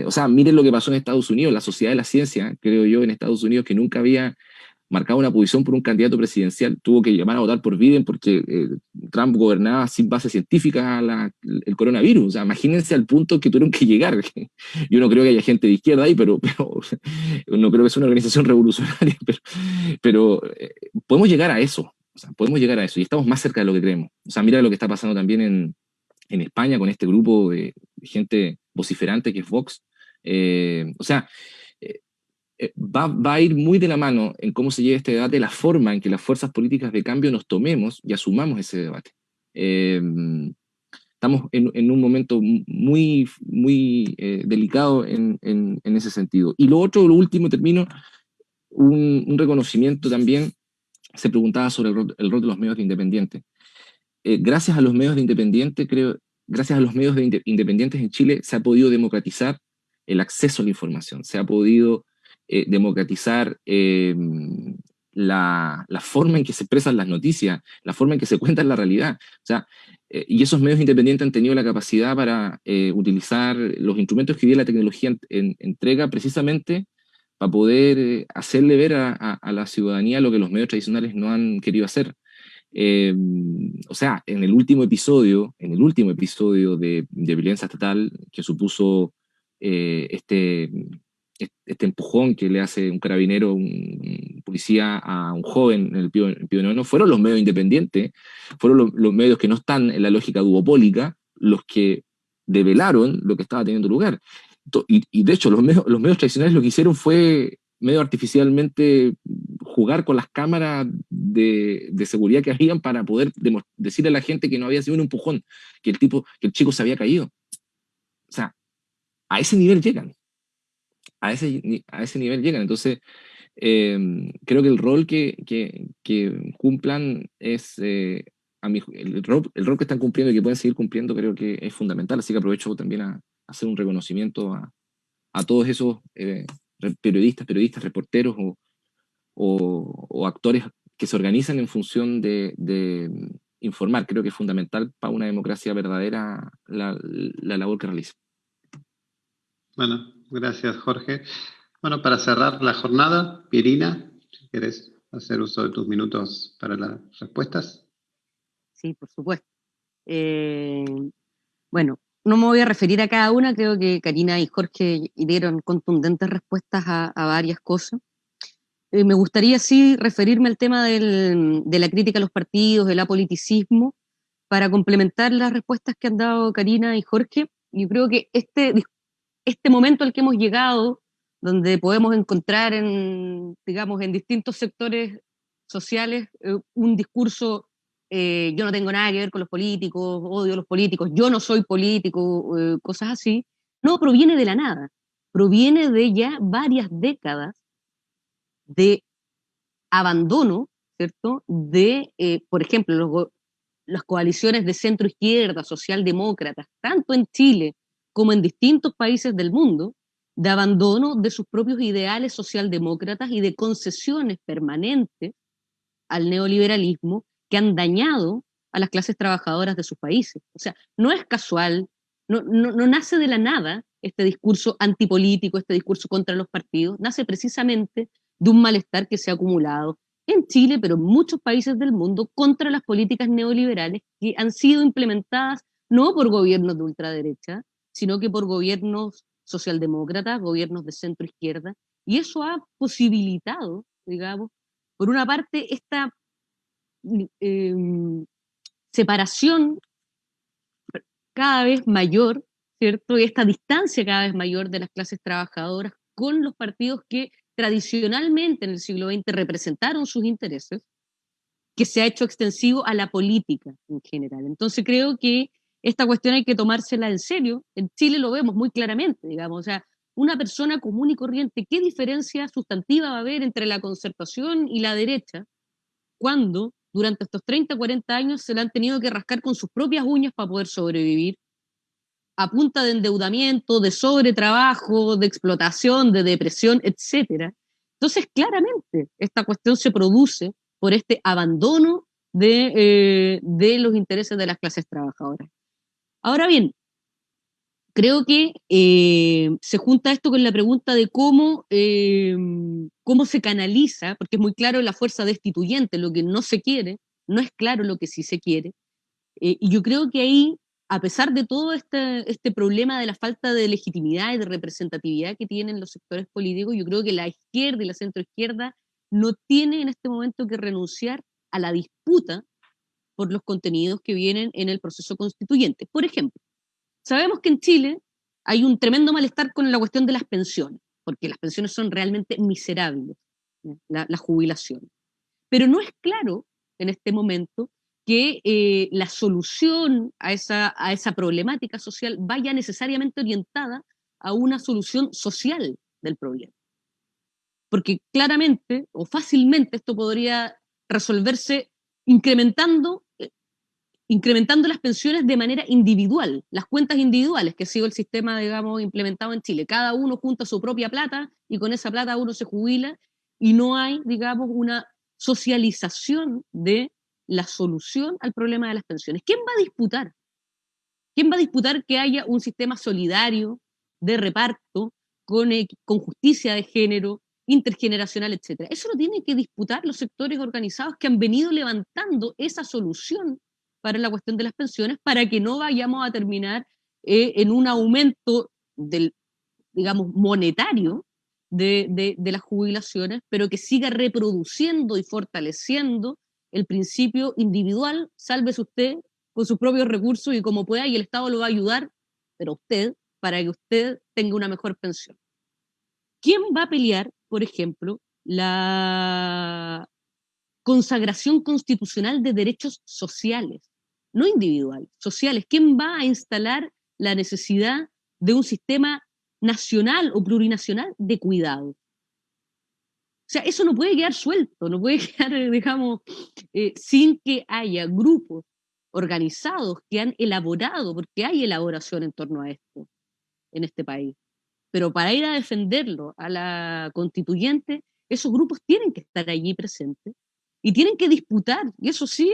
o sea, miren lo que pasó en Estados Unidos, la Sociedad de la Ciencia, creo yo, en Estados Unidos, que nunca había marcado una posición por un candidato presidencial, tuvo que llamar a votar por Biden porque Trump gobernaba sin base científica el coronavirus. O sea, imagínense al punto que tuvieron que llegar. Yo no creo que haya gente de izquierda ahí, pero no creo que sea una organización revolucionaria, pero podemos llegar a eso. O sea, podemos llegar a eso, y estamos más cerca de lo que creemos. O sea, mira lo que está pasando también en España con este grupo de gente vociferante que es Vox. O sea, va a ir muy de la mano en cómo se lleva este debate, la forma en que las fuerzas políticas de cambio nos tomemos y asumamos ese debate. estamos en un momento muy, muy delicado en ese sentido. Y lo último, termino, un reconocimiento también, se preguntaba sobre el rol de los medios de independientes. Gracias a los medios de independientes, gracias a los medios independientes en Chile se ha podido democratizar el acceso a la información, se ha podido democratizar la forma en que se expresan las noticias, la forma en que se cuenta la realidad. O sea, y esos medios independientes han tenido la capacidad para utilizar los instrumentos que hoy día la tecnología entrega precisamente para poder hacerle ver a la ciudadanía lo que los medios tradicionales no han querido hacer. O sea, en el último episodio de violencia estatal que supuso este empujón que le hace un carabinero, un policía a un joven en el Pío IX, fueron los medios independientes, fueron los medios que no están en la lógica duopólica los que develaron lo que estaba teniendo lugar. Y de hecho, los medios tradicionales lo que hicieron fue medio artificialmente jugar con las cámaras de seguridad que habían para poder decirle a la gente que no había sido un empujón, que el chico se había caído. O sea, a ese nivel llegan. A ese nivel llegan. Entonces, creo que el rol que cumplan es, el rol que están cumpliendo y que pueden seguir cumpliendo, creo que es fundamental. Así que aprovecho también a hacer un reconocimiento a todos esos periodistas, reporteros o actores que se organizan en función de informar. Creo que es fundamental para una democracia verdadera la labor que realiza. Bueno, gracias, Jorge. Bueno, para cerrar la jornada, Pirina, si querés hacer uso de tus minutos para las respuestas. Sí, por supuesto. Bueno, no me voy a referir a cada una, creo que Karina y Jorge dieron contundentes respuestas a varias cosas. Me gustaría sí referirme al tema de la crítica a los partidos, del apoliticismo, para complementar las respuestas que han dado Karina y Jorge. Yo creo que este momento al que hemos llegado, donde podemos encontrar digamos, en distintos sectores sociales un discurso, yo no tengo nada que ver con los políticos, odio a los políticos, yo no soy político, cosas así, no proviene de la nada, proviene de ya varias décadas de abandono, ¿cierto? Por ejemplo, las coaliciones de centro-izquierda, socialdemócratas, tanto en Chile como en distintos países del mundo, de abandono de sus propios ideales socialdemócratas y de concesiones permanentes al neoliberalismo que han dañado a las clases trabajadoras de sus países. O sea, no es casual, no nace de la nada este discurso antipolítico, este discurso contra los partidos, nace precisamente de un malestar que se ha acumulado en Chile, pero en muchos países del mundo, contra las políticas neoliberales que han sido implementadas no por gobiernos de ultraderecha, sino que por gobiernos socialdemócratas, gobiernos de centro izquierda, y eso ha posibilitado, digamos, por una parte, esta separación cada vez mayor, ¿cierto? Y esta distancia cada vez mayor de las clases trabajadoras con los partidos que tradicionalmente en el siglo XX representaron sus intereses, que se ha hecho extensivo a la política en general. Entonces creo que esta cuestión hay que tomársela en serio. En Chile lo vemos muy claramente, digamos, o sea, una persona común y corriente, ¿qué diferencia sustantiva va a haber entre la concertación y la derecha cuando durante estos 30, 40 años se la han tenido que rascar con sus propias uñas para poder sobrevivir, a punta de endeudamiento, de sobretrabajo, de explotación, de depresión, etcétera? Entonces, claramente, esta cuestión se produce por este abandono de los intereses de las clases trabajadoras. Ahora bien, creo que se junta esto con la pregunta de cómo se canaliza, porque es muy claro la fuerza destituyente, lo que no se quiere, no es claro lo que sí se quiere, y yo creo que ahí, a pesar de todo este problema de la falta de legitimidad y de representatividad que tienen los sectores políticos, yo creo que la izquierda y la centroizquierda no tienen en este momento que renunciar a la disputa por los contenidos que vienen en el proceso constituyente. Por ejemplo, sabemos que en Chile hay un tremendo malestar con la cuestión de las pensiones, porque las pensiones son realmente miserables, la jubilación. Pero no es claro en este momento que la solución a esa problemática social vaya necesariamente orientada a una solución social del problema. Porque claramente o fácilmente esto podría resolverse incrementando las pensiones de manera individual, las cuentas individuales, que ha sido el sistema, digamos, implementado en Chile. Cada uno junta su propia plata y con esa plata uno se jubila y no hay, digamos, una socialización de la solución al problema de las pensiones. ¿Quién va a disputar? ¿Quién va a disputar que haya un sistema solidario de reparto con justicia de género, intergeneracional, etcétera? Eso lo tienen que disputar los sectores organizados que han venido levantando esa solución para la cuestión de las pensiones, para que no vayamos a terminar en un aumento del, digamos, monetario de las jubilaciones, pero que siga reproduciendo y fortaleciendo el principio individual, sálvese usted con sus propios recursos y como pueda, y el Estado lo va a ayudar, pero usted, para que usted tenga una mejor pensión. ¿Quién va a pelear, por ejemplo, la consagración constitucional de derechos sociales, no individuales, sociales? ¿Quién va a instalar la necesidad de un sistema nacional o plurinacional de cuidado? O sea, eso no puede quedar suelto, no puede quedar, digamos, sin que haya grupos organizados que han elaborado, porque hay elaboración en torno a esto en este país. Pero para ir a defenderlo a la constituyente, esos grupos tienen que estar allí presentes y tienen que disputar, y eso sí,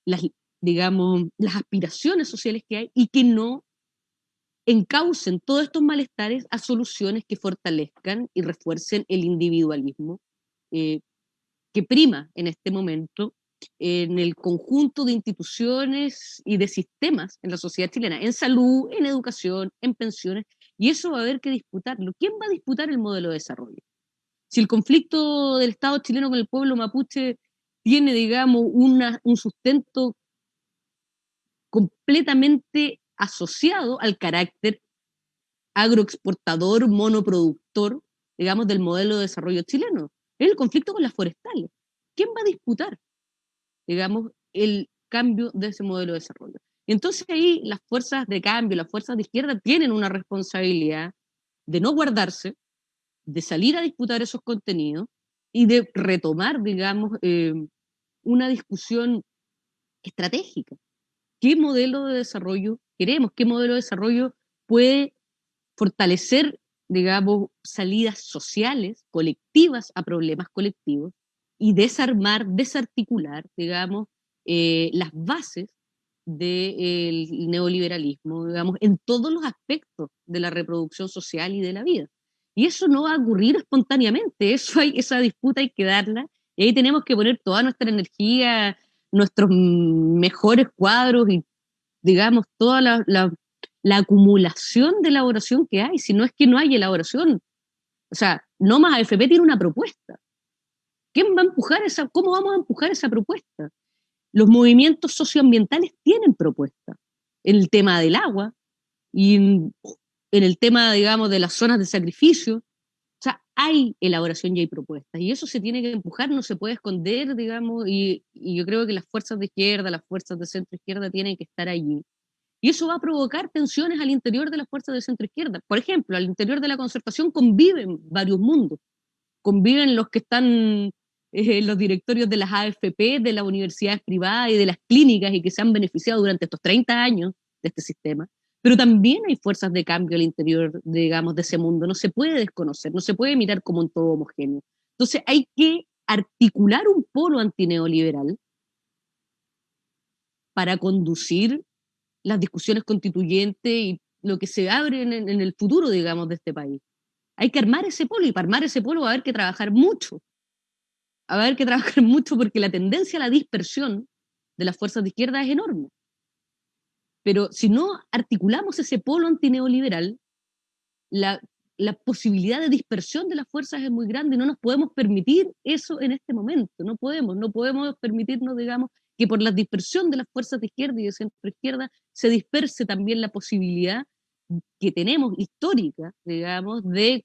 las aspiraciones sociales que hay y que no encaucen todos estos malestares a soluciones que fortalezcan y refuercen el individualismo que prima en este momento en el conjunto de instituciones y de sistemas en la sociedad chilena, en salud, en educación, en pensiones, y eso va a haber que disputarlo. ¿Quién va a disputar el modelo de desarrollo? Si el conflicto del Estado chileno con el pueblo mapuche tiene, digamos, un sustento completamente asociado al carácter agroexportador, monoproductor, digamos, del modelo de desarrollo chileno. Es el conflicto con las forestales. ¿Quién va a disputar, digamos, el cambio de ese modelo de desarrollo? Entonces ahí las fuerzas de cambio, las fuerzas de izquierda tienen una responsabilidad de no guardarse, de salir a disputar esos contenidos y de retomar, digamos, una discusión estratégica. ¿Qué modelo de desarrollo queremos? ¿Qué modelo de desarrollo puede fortalecer, digamos, salidas sociales, colectivas a problemas colectivos y desarmar, desarticular, digamos, las bases del neoliberalismo, digamos, en todos los aspectos de la reproducción social y de la vida? Y eso no va a ocurrir espontáneamente, esa disputa hay que darla, y ahí tenemos que poner toda nuestra energía, nuestros mejores cuadros y, digamos, toda la acumulación de elaboración que hay, si no es que no hay elaboración. O sea, No Más AFP tiene una propuesta. ¿Quién va a empujar cómo vamos a empujar esa propuesta? Los movimientos socioambientales tienen propuesta en el tema del agua y en el tema, digamos, de las zonas de sacrificio. O sea, hay elaboración y hay propuestas, y eso se tiene que empujar, no se puede esconder, digamos, y yo creo que las fuerzas de izquierda, las fuerzas de centro izquierda tienen que estar allí. Y eso va a provocar tensiones al interior de las fuerzas de centro izquierda. Por ejemplo, al interior de la Concertación conviven varios mundos. Conviven los que están en los directorios de las AFP, de las universidades privadas y de las clínicas y que se han beneficiado durante estos 30 años de este sistema. Pero también hay fuerzas de cambio al interior, digamos, de ese mundo. No se puede desconocer, no se puede mirar como un todo homogéneo. Entonces hay que articular un polo antineoliberal para conducir las discusiones constituyentes y lo que se abre en el futuro, digamos, de este país. Hay que armar ese polo, y para armar ese polo va a haber que trabajar mucho. Va a haber que trabajar mucho porque la tendencia a la dispersión de las fuerzas de izquierda es enorme. Pero si no articulamos ese polo antineoliberal, la posibilidad de dispersión de las fuerzas es muy grande y no nos podemos permitir eso en este momento. No podemos permitirnos, digamos, que por la dispersión de las fuerzas de izquierda y de centro izquierda se disperse también la posibilidad que tenemos histórica, digamos, de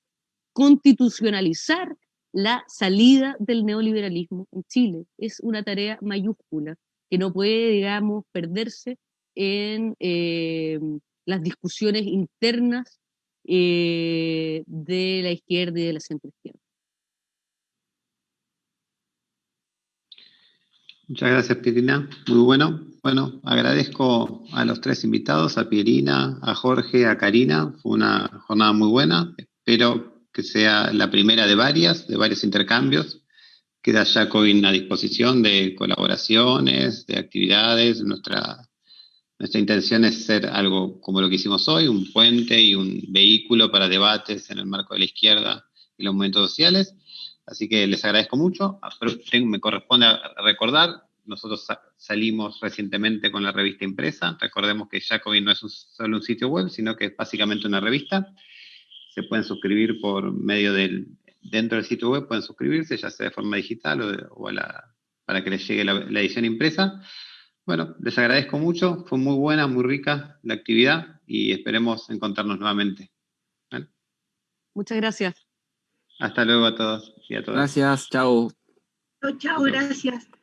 constitucionalizar la salida del neoliberalismo en Chile. Es una tarea mayúscula que no puede, digamos, perderse en las discusiones internas de la izquierda y de la centroizquierda. Muchas gracias, Pierina. Muy bueno. Bueno, agradezco a los 3 invitados, a Pierina, a Jorge, a Karina. Fue una jornada muy buena. Espero que sea la primera de varios intercambios. Queda Jacobin a disposición de colaboraciones, de actividades. Nuestra intención es ser algo como lo que hicimos hoy, un puente y un vehículo para debates en el marco de la izquierda y los movimientos sociales. Así que les agradezco mucho. Pero me corresponde recordar, nosotros salimos recientemente con la revista impresa. Recordemos que Jacobin no es solo un sitio web, sino que es básicamente una revista. Se pueden suscribir por medio dentro del sitio web, pueden suscribirse, ya sea de forma digital para que les llegue la edición impresa. Bueno, les agradezco mucho, fue muy buena, muy rica la actividad y esperemos encontrarnos nuevamente. ¿Vale? Muchas gracias. Hasta luego a todos y a todas. Gracias, chao. Chao, gracias.